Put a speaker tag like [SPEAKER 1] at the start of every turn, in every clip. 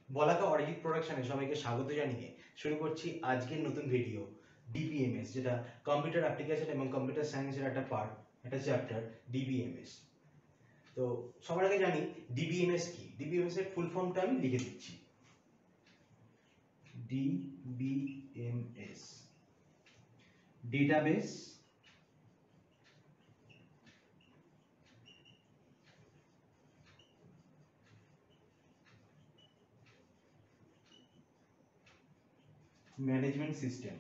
[SPEAKER 1] বলাকা অরিজিৎ প্রোডাকশনে সবাইকে স্বাগত জানিয়ে শুরু করছি আজকের নতুন ভিডিও। ডিবিএমএস, যেটা কম্পিউটার অ্যাপ্লিকেশন এবং কম্পিউটার সায়েন্সের একটা পার্ট, একটা চ্যাপ্টার ডিবিএমএস। তো সবার আগে জানি ডিবিএমএস কি। ডিবিএমএস এর ফুল ফর্মটা আমি লিখে দিচ্ছি। DBMS, database management system.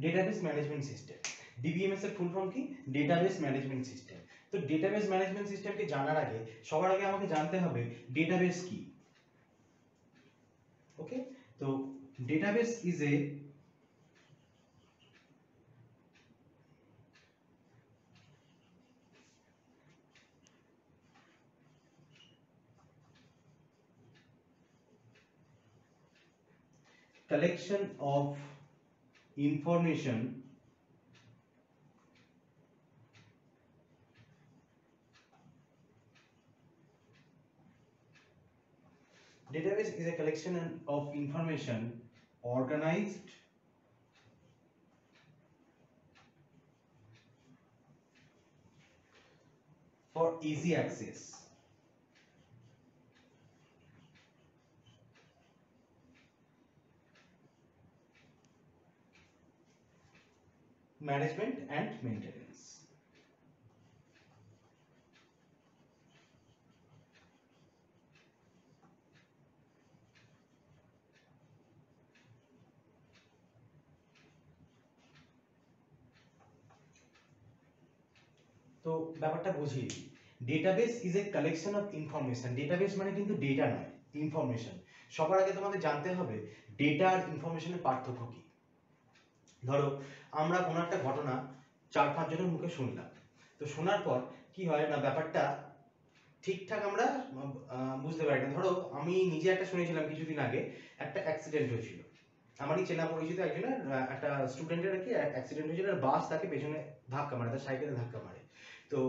[SPEAKER 1] Database management system, DBMS এর ফুল ফর্ম কি? Database management system. তো ডেটাবেস ম্যানেজমেন্ট সিস্টেমকে জানার আগে সবার আগে আমাকে জানতে হবে ডেটাবেস কি। ওকে, তো database is A collection of information database is a collection of information organized for easy access, management and maintenance। তো ব্যাপারটা বুঝিয়ে দিই। Database is a collection of information. Database মানে কিন্তু ডেটা নয়, ইনফরমেশন। সবার আগে তোমাদের জানতে হবে ডেটা আর ইনফরমেশনের পার্থক্য কি। ধরো আমরা কোনো একটা ঘটনা 4-5 জনের মুখে শুনলাম, তো শোনার পর কি হয় না, ব্যাপারটা ঠিকঠাক আমরা বুঝতে পারি না। ধরো আমি নিজে একটা শুনেছিলাম কিছুদিন আগে, একটা অ্যাক্সিডেন্ট হয়েছিল আমারই চেনা পরিচিত একজনের, একটা স্টুডেন্টের আর কি অ্যাক্সিডেন্ট হয়েছিল, আর বাস তাকে পেছনে ধাক্কা মারে, তার সাইকেলে ধাক্কা মারে। তো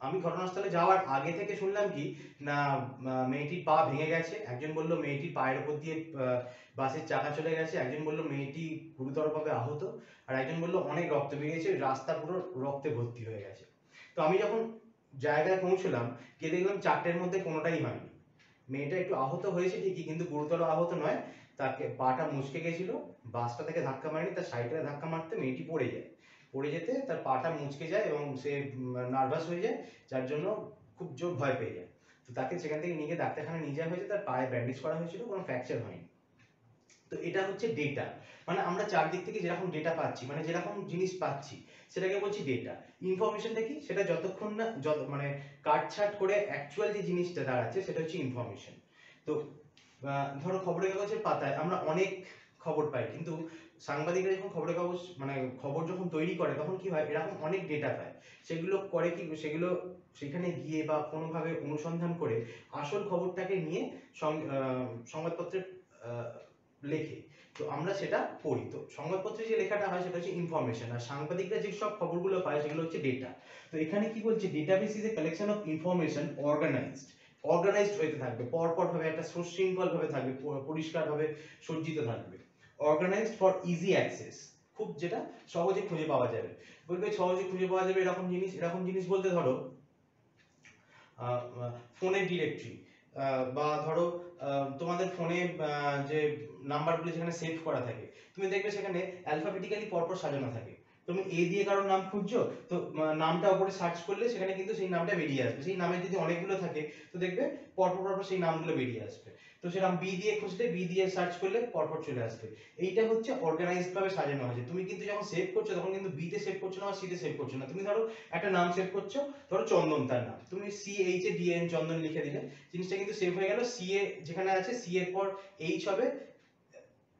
[SPEAKER 1] আমি ঘটনাস্থলে যাওয়ার আগে থেকে শুনলাম কি না, মেয়েটির পা ভেঙে গেছে, একজন বলল মেয়েটির পায়ের উপর দিয়ে বাসের চাকা চলে গেছে, একজন বলল মেয়েটি গুরুতরভাবে আহত, আর একজন বলল অনেক রক্ত বেরিয়েছে, রাস্তা পুরো রক্তে ভর্তি হয়ে গেছে। তো আমি যখন জায়গায় পৌঁছলাম, গিয়ে দেখলাম 4টের মধ্যে কোনোটাই হয়নি। মেয়েটা একটু আহত হয়েছে ঠিকই, কিন্তু গুরুতর আহত নয়। তাকে পাটা মুচকে গেছিল, বাসটা থেকে ধাক্কা মারেনি, তার সাইকেলে ধাক্কা মারতে মেয়েটি পড়ে যায়। পড়ে যেতে তার পাটা মুচকে যায় এবং সে নার্ভাস হয়ে যায়, যার জন্য খুব জোর ভয় পেয়ে যায়। তো তাকে সেখান থেকে নিয়ে গিয়ে ডাক্তারখানায় নিয়ে যাওয়া হয়েছে, তার পায়ে ব্যান্ডেজ করা হয়েছিল, কোনো ফ্র্যাকচার হয়নি। তো এটা হচ্ছে ডেটা। মানে আমরা চারদিক থেকে যেরকম ডেটা পাচ্ছি, মানে যেরকম জিনিস পাচ্ছি সেটাকে বলছি ডেটা। ইনফরমেশনটা কি? সেটা যতক্ষণ না মানে কাটছাট করে অ্যাকচুয়াল যে জিনিসটা দাঁড়াচ্ছে সেটা হচ্ছে ইনফরমেশন। তো ধরো খবরের কাগজের পাতায় আমরা অনেক খবর পাই, কিন্তু সাংবাদিকরা যখন খবরের কাগজ মানে খবর যখন তৈরি করে তখন কি হয়, এরকম অনেক ডেটা পায়। সেগুলো করে কি, সেগুলো সেখানে গিয়ে বা কোনোভাবে অনুসন্ধান করে আসল খবরটাকে নিয়ে সংবাদপত্রে লেখে। তো আমরা সেটা পড়ি। তো সংবাদপত্রে যে লেখাটা হয় সেটা হচ্ছে ইনফরমেশন, আর সাংবাদিকরা যে সব খবরগুলো পায় সেগুলো হচ্ছে ডেটা। তো এখানে কি বলছে, database is a collection of information organised হতে থাকবে, পরপর ভাবে একটা সুশৃঙ্খল ভাবে থাকবে, পরিষ্কার ভাবে সজ্জিত থাকবে। অর্গানাইজড ফর ইজি অ্যাক্সেস, খুব যেটা সহজে খুঁজে পাওয়া যাবে। বলবে সহজে খুঁজে পাওয়া যাবে এরকম জিনিস, এরকম জিনিস বলতে ধরো ফোনের ডিরেক্টরি, বা ধরো তোমাদের ফোনে যে নাম্বারগুলো যেখানে সেভ করা থাকে, তুমি দেখবে সেখানে অ্যালফাবেটিক্যালি পরপর সাজানো থাকে। তুমি এ দিয়ে কারোর নাম খুঁজছো, তো নামটা উপরে সার্চ করলে সেখানে কিন্তু সেই নামটা বেরিয়ে আসবে। সেই নামে যদি অনেকগুলো থাকে তো দেখবে পরপর পরপর সেই নামগুলো বেরিয়ে আসবে। তো সেরকম বি দিয়ে খুঁজলে বি দিয়ে সার্চ করলে পরপর চলে আসবে। এইটা হচ্ছে অর্গানাইজড ভাবে সাজানো হয়েছে। তুমি কিন্তু যখন সেভ করছো তখন কিন্তু বি তে সেভ করছো না বা সি তে সেভ করছো না। তুমি ধরো একটা নাম সেভ করছো, ধরো চন্দন, তার নাম তুমি CHADN চন্দন লিখে দিলে, জিনিসটা কিন্তু সেভ হয়ে গেল। সি এ যেখানে আছে, সি এর পর এইচ হবে,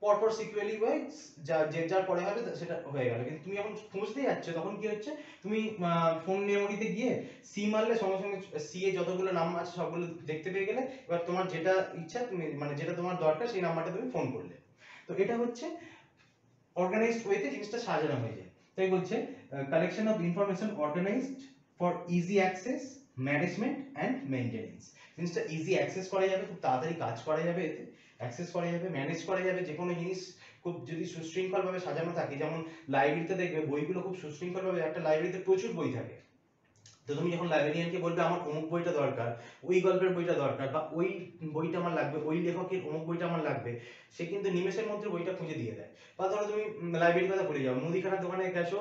[SPEAKER 1] পরপর সিকুয়েলি ওয়াইজ যে যার পরে হবে সেটা হয়ে গেল। কিন্তু তুমি যখন খুঁজতে যাচ্ছ তখন কি হচ্ছে, তুমি ফোন মেমোরিতে গিয়ে সি মারলে সঙ্গে সঙ্গে সি এ যতগুলো নাম আছে সবগুলো দেখতে পেয়ে গেলে, এবার তোমার যেটা ইচ্ছা তুমি মানে যেটা তোমার দরকার সেই নাম্বারটা তুমি ফোন করলে। তো এটা হচ্ছে অর্গানাইজড ওয়েতে জিনিসটা সাজানো হয়ে যায়। তাই বলছে collection of information organised for easy access, management and maintenance. জিনিসটা ইজি অ্যাক্সেস করা যাবে, খুব তাড়াতাড়ি কাজ করা যাবে, এতে অ্যাক্সেস করা যাবে, ম্যানেজ করা যাবে। যে কোনো জিনিস খুব যদি সুশৃঙ্খলভাবে সাজানো থাকে, যেমন লাইব্রেরিতে দেখবে বইগুলো খুব সুশৃঙ্খলভাবে, একটা লাইব্রেরিতে প্রচুর বই থাকে, তো তুমি যখন লাইব্রেরিয়ানকে বলবে আমার অমুক বইটা দরকার, ওই গল্পের বইটা দরকার, বা ওই বইটা আমার লাগবে, ওই লেখকের অমুক বইটা আমার লাগবে, সে কিন্তু নিমেষের মধ্যে বইটা খুঁজে দিয়ে দেয়। বা ধরো তুমি লাইব্রেরির কথা ভুলে যাও, মুদিখানার দোকানে গেছো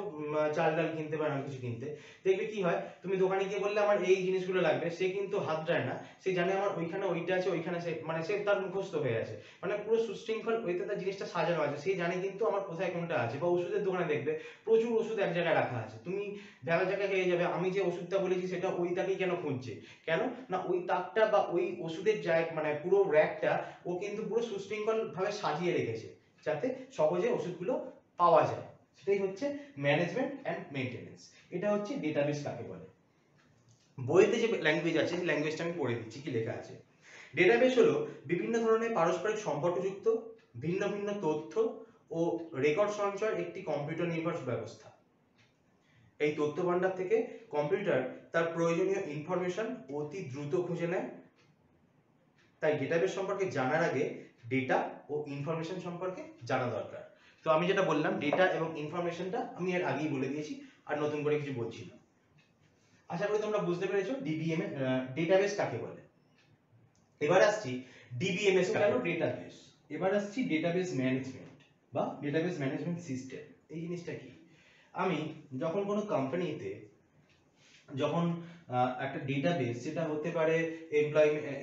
[SPEAKER 1] চাল ডাল কিনতে বা এরকম কিছু কিনতে, দেখবে কি হয়, তুমি দোকানে গিয়ে বললে আমার এই জিনিসগুলো লাগবে, সে কিন্তু হাত দেয় না, সে জানে আমার ওইখানে ওইটা আছে, ওইখানে সে মানে সে তার মুখস্থ হয়ে আছে, মানে পুরো সুশৃঙ্খল ওইতে তার জিনিসটা সাজানো আছে, সে জানে কিন্তু আমার কোথায় কোনটা আছে। বা ওষুধের দোকানে দেখবে প্রচুর ওষুধ এক জায়গায় রাখা আছে, তুমি ভেলা জায়গায় হয়ে যাবে, আমি যে ওষুধটা বলেছি সেটা ওই তাকেই কেন খুঁজছে, কেন না ওই তাকটা বা ওই ওষুধের জায়গা মানে পুরো র‍্যাকটা ও কিন্তু পুরো সুশৃঙ্খল ভাবে সাজিয়ে রেখেছে, যাতে সহজে ওষুধগুলো পাওয়া যায়। সেটাই হচ্ছে ম্যানেজমেন্ট অ্যান্ড মেইনটেনেন্স। এটা হচ্ছে ডেটাবেস কাকে বলে। বইতে যে ল্যাঙ্গুয়েজ আছে সেই ল্যাঙ্গুয়েজটা আমি পড়ে দিচ্ছি কি লেখা আছে। ডেটাবেস হলো বিভিন্ন ধরনের পারস্পরিক সম্পর্কযুক্ত ভিন্ন ভিন্ন তথ্য ও রেকর্ড সঞ্চয়ের একটি কম্পিউটার নির্ভর ব্যবস্থা। এই তথ্য ভান্ডার থেকে কম্পিউটার তার প্রয়োজনীয় ইনফরমেশন অতি দ্রুত খুঁজে নেয়। তাই ডেটাবেস সম্পর্কে জানার আগে ডেটা ও ইনফরমেশন সম্পর্কে জানা দরকার। তো আমি যেটা বললাম ডেটা এবং ইনফরমেশনটা আমি এর আগেই বলে দিয়েছি, আর নতুন করে কিছু বলছি না। আশা করি তোমরা বুঝতে পেরেছো ডিবিএম ডেটাবেস কাকে বলে। এবার আসছি ডিবিএমএস কেন ডেটাবেস। এবার আসছি ডেটাবেস ম্যানেজমেন্ট বা ডেটাবেস ম্যানেজমেন্ট সিস্টেম। এই জিনিসটা কি, আমি যখন কোনো কোম্পানিতে যখন একটা ডেটাবেস, সেটা হতে পারে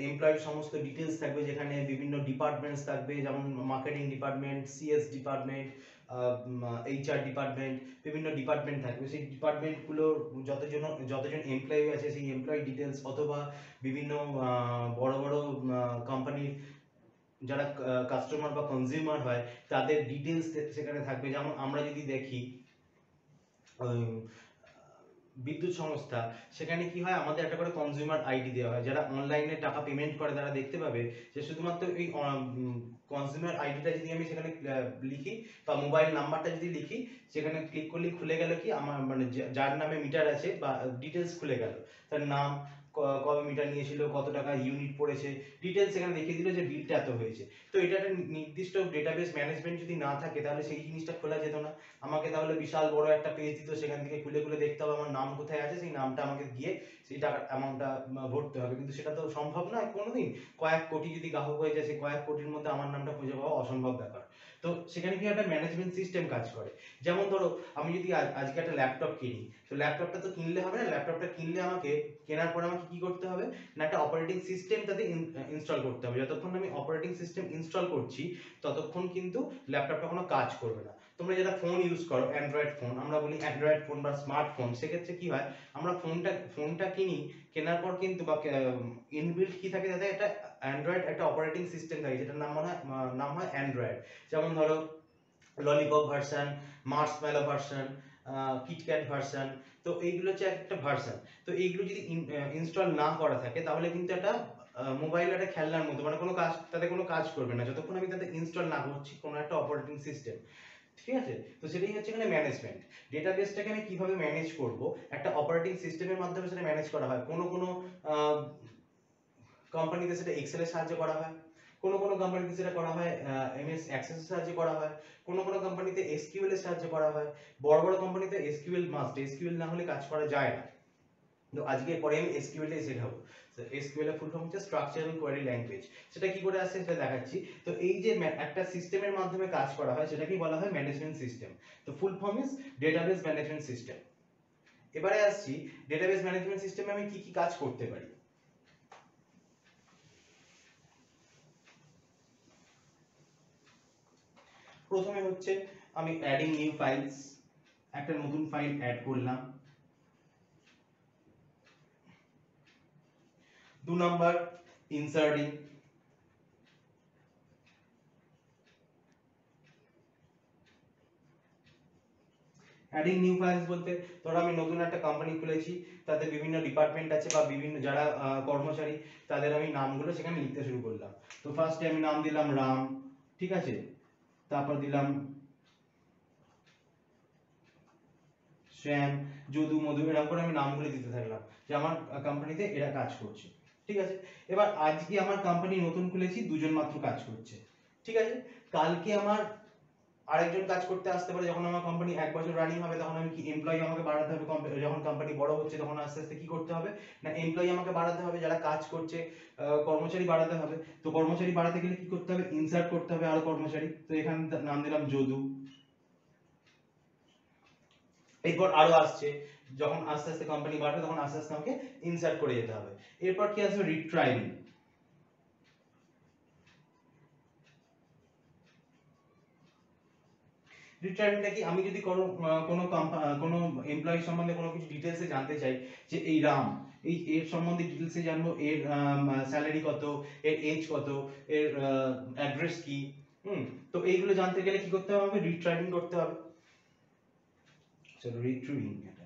[SPEAKER 1] এমপ্লয়ির সমস্ত ডিটেলস থাকবে, যেখানে বিভিন্ন ডিপার্টমেন্টস থাকবে, যেমন marketing department, CS department, HR department, বিভিন্ন ডিপার্টমেন্ট থাকবে। সেই ডিপার্টমেন্টগুলোর যতজন এমপ্লয়ি আছে সেই এমপ্লয়ি ডিটেলস, অথবা বিভিন্ন বড় বড় কোম্পানির যারা কাস্টমার বা কনজিউমার হয় তাদের ডিটেলস সেখানে থাকবে। যেমন আমরা যদি দেখি বিদ্যুৎ সংস্থা, সেখানে কি হয়, আমাদের একটা করে কনজিউমার আইডি দেওয়া হয়, যারা অনলাইনে টাকা পেমেন্ট করে তারা দেখতে পাবে যে শুধুমাত্র এই কনজিউমার আইডিটা যদি আমি সেখানে লিখি বা মোবাইল নাম্বারটা যদি লিখি, সেখানে ক্লিক করলেই খুলে গেল কি আমার মানে যার নামে মিটার আছে বা ডিটেলস খুলে গেল, তার নাম, কবে মিটার নিয়েছিল, কত টাকা ইউনিট পড়েছে, ডিটেলস সেখানে দেখিয়ে দিল যে বিলটা এত হয়েছে। তো এটা একটা নির্দিষ্ট ডেটাবেস ম্যানেজমেন্ট যদি না থাকে তাহলে সেই জিনিসটা খোলা যেত না। আমাকে তাহলে বিশাল বড় একটা পেজ দিত, সেখান থেকে খুলে খুলে দেখতে হবে আমার নাম কোথায় আছে, সেই নামটা আমাকে গিয়ে সেই টাকা অ্যামাউন্টটা ভরতে হবে, কিন্তু সেটা তো সম্ভব নয় কোনোদিন। কয়েক কোটি যদি গ্রাহক হয়ে যায়, সেই কয়েক কোটির মধ্যে আমার নামটা খুঁজে পাওয়া অসম্ভব ব্যাপার। তো সেখানে কি একটা ম্যানেজমেন্ট সিস্টেম কাজ করে। যেমন ধরো আমি যদি আজকে একটা ল্যাপটপ কিনি, তো ল্যাপটপটা তো কিনলে হবে না, ল্যাপটপটা কিনলে আমাকে কেনার পর আমাকে কি করতে হবে না, একটা অপারেটিং সিস্টেম তাতে ইনস্টল করতে হবে। যতক্ষণ আমি অপারেটিং সিস্টেম ইনস্টল করছি ততক্ষণ কিন্তু ল্যাপটপটা কোনো কাজ করবে না। তোমরা যারা ফোন ইউজ করো, অ্যান্ড্রয়েড ফোন, আমরা বলি অ্যান্ড্রয়েড ফোন বা স্মার্টফোন, সেক্ষেত্রে কি হয়, আমরা ফোনটা কিনি, কেনার পর কিন্তু বা ইনবিল্ট কি থাকে, তাতে একটা অ্যান্ড্রয়েড একটা অপারেটিং সিস্টেম থাকে, যেটার নাম হয় অ্যান্ড্রয়েড। যেমন ধরো lollipop version, marshmallow version, KitKat version, তো এইগুলো হচ্ছে একটা ভার্সন। তো এইগুলো যদি ইনস্টল না করা থাকে তাহলে কিন্তু একটা মোবাইল একটা খেলনার মতো, মানে কোনো কাজ, তাতে কোনো কাজ করবে না যতক্ষণ আমি তাতে ইনস্টল না করছি কোনো একটা অপারেটিং সিস্টেম। ঠিক আছে, তো সেটাই হচ্ছে এখানে ম্যানেজমেন্ট। ডেটাবেসটাকে আমি কিভাবে ম্যানেজ করব, একটা অপারেটিং সিস্টেমের মাধ্যমে সেটা ম্যানেজ করা হয়। কোনো কোম্পানিতে সেটা এক্সেল এর সাহায্যে করা হয়, কোনো কোম্পানিতে সেটা করা হয় এমএস অ্যাক্সেস এর সাহায্যে করা হয়, কোনো কোম্পানিতে এসকিউএল এর সাহায্যে করা হয়। বড় বড় কোম্পানিতে এসকিউএল মাস্ট, এসকিউএল না হলে কাজ করা যায় না। তো আজকে পরে আমি এসকিউএল টাই শেখাবো। এসকিউএল এর ফুল ফর্ম হচ্ছে স্ট্রাকচারাল কোয়েরি ল্যাঙ্গুয়েজ। সেটা কি করে আসছে সেটা দেখাচ্ছি। তো এই যে একটা সিস্টেমের মাধ্যমে কাজ করা হয় সেটাকেই বলা হয় ম্যানেজমেন্ট সিস্টেম। তো full form is database management system. এবারে আসছি ডেটাবেস ম্যানেজমেন্ট সিস্টেমে আমি কি কি কাজ করতে পারি। প্রথমে হচ্ছে আমি অ্যাডিং নিউ ফাইলস, একটা নতুন ফাইল অ্যাড করলাম। 2 number inserting, adding new files বলতে ধরো আমি নতুন একটা কোম্পানি খুলেছি, তাতে বিভিন্ন ডিপার্টমেন্ট আছে বা বিভিন্ন যারা কর্মচারী, তাদের আমি নামগুলো সেখানে লিখতে শুরু করলাম। তো ফার্স্টে আমি নাম দিলাম রাম, ঠিক আছে, তারপর দিলাম শ্যাম, যদু, মধু, এরকম করে আমি নামগুলো দিতে থাকলাম যে আমার কোম্পানিতে এরা কাজ করছে। ঠিক আছে, এবার আজকে আমার কোম্পানি নতুন খুলেছি, দুজন মাত্র কাজ করছে। ঠিক আছে, কালকে আমার আরেকজন কাজ করতে আসতে পারে, যখন আমার কোম্পানি 1 বছর রানিং হবে তখন আমি কি এমপ্লয়ি আমাকে বাড়াতে হবে, যখন কোম্পানি বড় হচ্ছে তখন আস্তে আস্তে কি করতে হবে না এমপ্লয়ি আমাকে বাড়াতে হবে, যারা কাজ করছে কর্মচারী বাড়াতে হবে। তো কর্মচারী বাড়াতে গেলে কি করতে হবে, ইনসার্ট করতে হবে আরো কর্মচারী। তো এখানে নাম দিলাম যদু। এরপর আরো আসছে, যখন আস্তে আস্তে কোম্পানি বাড়বে তখন আস্তে আস্তে আমাকে ইনসার্ট করে যেতে হবে। এরপর কি আসবে, রিট্রাইভিং। রিট্রাইভিংটা কি, আমি যদি কোনো এমপ্লয়ি সম্বন্ধে কোনো কিছু ডিটেইলসে জানতে চাই, যে এই রাম এর সম্বন্ধে ডিটেইলসে জানবো, এর স্যালারি কত, এর এজ কত, এর অ্যাড্রেস কি, তো এইগুলো জানতে গেলে কি করতে হবে, রিট্রাইভিং করতে হবে। চলো রিট্রিভিং, এটা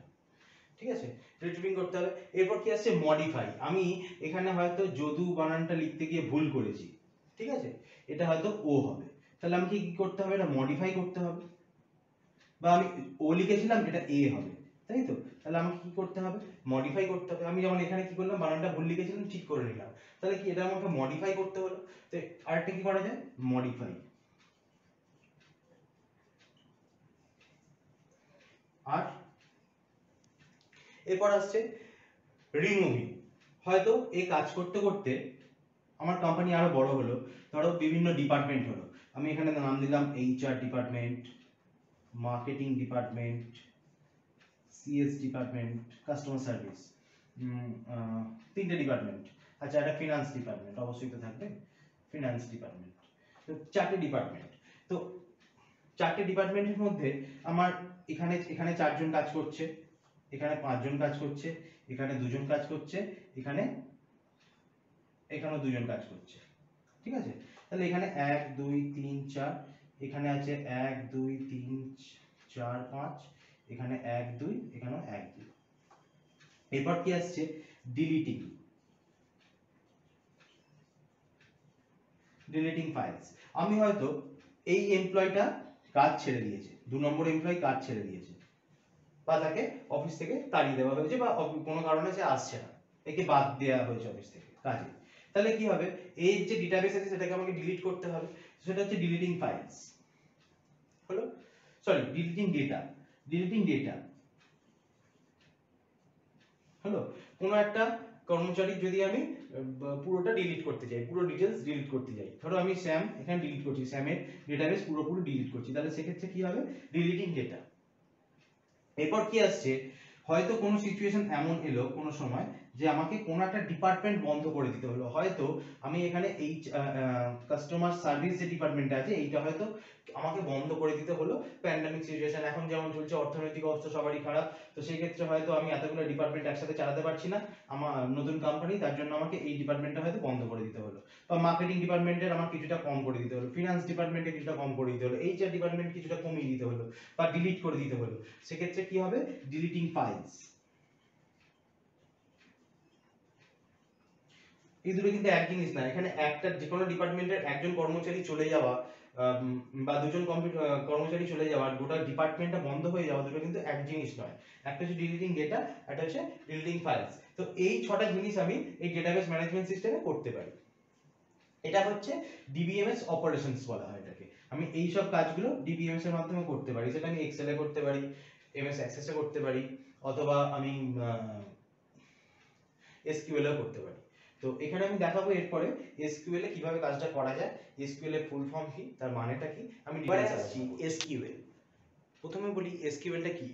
[SPEAKER 1] ঠিক আছে, রিট্রিভিং করতে হবে। এরপর কি আসছে, মডিফাই। আমি এখানে হয়তো যদু বানানটা লিখতে গিয়ে ভুল করেছি, ঠিক আছে, এটা হয়তো ও হবে, তাহলে আমাকে কি করতে হবে, এটা মডিফাই করতে হবে। বা আমি ও লিখেছিলাম, এটা এ হবে, তাই তো, তাহলে আমাকে কি করতে হবে, মডিফাই করতে হবে। আমি যেমন এখানে কি করলাম, বানানটা ভুল লিখেছিলাম, ঠিক করে নিলাম, তাহলে কি এটা আমাকে মডিফাই করতে হলো। তো আরেকটা কি করা যায়, মডিফাই। আর এরপর আসছে রিমুভিং। হয়তো এই কাজ করতে করতে আমার কোম্পানি আরো বড় হলো, ধরো বিভিন্ন ডিপার্টমেন্ট হলো, আমি এখানে নাম দিলাম HR department, marketing department, CS department, customer service, তিনটে ডিপার্টমেন্ট। আচ্ছা, একটা ফিনান্স ডিপার্টমেন্ট অবশ্যই তো থাকবে, ফিনান্স ডিপার্টমেন্ট। তো চারটে ডিপার্টমেন্ট। তো চারটে ডিপার্টমেন্টের মধ্যে আমার এখানে এখানে 4 জন কাজ করছে, এখানে 5 জন কাজ করছে, এখানে 2 জন কাজ করছে, এখানেও 2 জন কাজ করছে। ঠিক আছে, তাহলে এখানে 1 2 3 4, এখানে আছে 1 2 3 4 5, এখানে 1 2, এখানেও 1 2। এরপর কি আসছে, ডিলিটিং। Deleting files. আমি হয়তো এই এমপ্লয়িটা কাজ ছেড়ে দিয়েছে, 2 নম্বর এমপ্লয়ি কাজ ছেড়ে দিয়েছে, বা তাকে অফিস থেকে তাড়িয়ে দেওয়া হয়েছে, বা কোনো কারণে সে আসছে না, একে বাদ দেওয়া হয়েছে অফিস থেকে কাজে। তাহলে কি হবে, এই যে ডেটাবেস আছে সেটাকে আমাকে ডিলিট করতে হবে, সেটা হচ্ছে ডিলিটিং ফাইলস হলো, sorry deleting data. Deleting data হলো, কোনো একটা কর্মচারী যদি আমি পুরোটা ডিলিট করতে চাই, পুরো ডিটেলস ডিলিট করতে চাই, ধরো আমি স্যাম এখানে ডিলিট করছি, স্যামের ডেটাবেস পুরোপুরি ডিলিট করছি, তাহলে সেক্ষেত্রে কি হবে, ডিলিটিং ডেটা। এরপর কি আসছে, হয়তো কোনো সিচুয়েশন এমন এলো কোনো সময় যে আমাকে কোনো একটা ডিপার্টমেন্ট বন্ধ করে দিতে হলো, হয়তো আমি এখানে এই কাস্টমার সার্ভিস যে ডিপার্টমেন্ট আছে এইটা হয়তো আমাকে বন্ধ করে দিতে হলো, প্যান্ডেমিক সিচুয়েশন এখন যেমন চলছে, অর্থনৈতিক অবস্থা সবারই খারাপ, তো সেই ক্ষেত্রে হয়তো আমি এতগুলো ডিপার্টমেন্ট একসাথে চালাতে পারছি না, আমার নতুন কোম্পানি, তার জন্য আমাকে এই ডিপার্টমেন্টটা হয়তো বন্ধ করে দিতে হলো, বা মার্কেটিং ডিপার্টমেন্টের আমার কিছুটা কম করে দিতে হলো, ফিনান্স ডিপার্টমেন্টে কিছুটা কম করে দিতে হলো, এইচআর ডিপার্টমেন্ট কিছুটা কমিয়ে দিতে হলো, বা ডিলিট করে দিতে হলো, সেক্ষেত্রে কি হবে, ডিলিটিং ফাইলস। এই দুটো কিন্তু এক জিনিস না, এখানে একটা যে কোনো ডিপার্টমেন্টের একজন কর্মচারী চলে যাওয়া বা দুজন কর্মচারী চলে যাওয়া, গোটা ডিপার্টমেন্টটা বন্ধ হয়ে যাওয়া, দুটো কিন্তু এক জিনিস নয়। একটা হচ্ছে ডিলিটিং ডেটা, একটা হচ্ছে ডিলিটিং ফাইলস। তো এই 6টা জিনিস আমি এই ডেটাবেস ম্যানেজমেন্ট সিস্টেমে করতে পারি। এটা হচ্ছে ডিবিএমএস অপারেশনস বলা হয় এটাকে। আমি এই সব কাজগুলো ডিবিএমএস এর মাধ্যমে করতে পারি, সেটা আমি এক্সেল এ করতে পারি, এমএস অ্যাক্সেস এ করতে পারি, অথবা আমি এসকিউএল এ করতে পারি। তো এখানে আমি দেখাবো এরপরে এসকিউএল এ কিভাবে কাজটা করা যায়, এসকিউএল এর ফুল ফর্ম কি, তার মানেটা কি, আমি ডিটেইলসে আসছি। এসকিউএল, প্রথমে বলি এসকিউএলটা কি।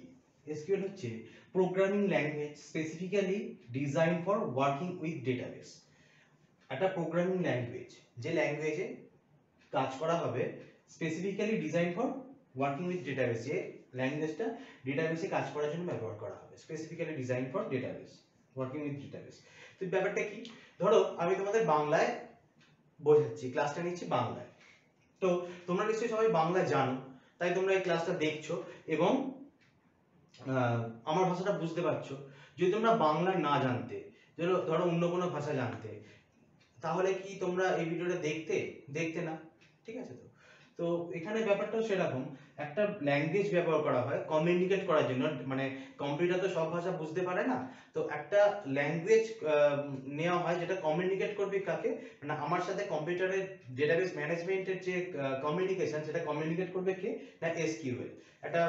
[SPEAKER 1] এসকিউএল হচ্ছে programming language specifically design for working with database. একটা প্রোগ্রামিং ল্যাঙ্গুয়েজ, যে ল্যাঙ্গুয়েজে কাজ করা হবে, specifically design for working with database, যে ল্যাঙ্গুয়েজটা ডেটাবেসে কাজ করার জন্য ব্যবহার করা হবে, specifically design for database, working with database. তো ব্যাপারটা কি, ধরো আমি তোমাদের বাংলায় বোঝাচ্ছি, ক্লাসটা নিচ্ছি বাংলায়, তো তোমরা নিশ্চয়ই সবাই বাংলা জানো, তাই তোমরা এই ক্লাসটা দেখছো এবং আমার ভাষাটা বুঝতে পারছো। যদি তোমরা বাংলা না জানতে, ধরো অন্য কোনো ভাষা জানতে, তাহলে কি তোমরা এই ভিডিওটা দেখতে না, ঠিক আছে। তো তো এখানে ব্যাপারটাও সেরকম, একটা ল্যাঙ্গুয়েজ ব্যবহার করা হয় কমিউনিকেট করার জন্য, মানে কম্পিউটার তো সব ভাষা বুঝতে পারে না, তো একটা ল্যাঙ্গুয়েজ নেওয়া হয় যেটা কমিউনিকেট করবে কাকে, মানে আমার সাথে কম্পিউটারের ডেটাবেস ম্যানেজমেন্টের যে কমিউনিকেশন, সেটা কমিউনিকেট করবে কে, না এসকিউএল। একটা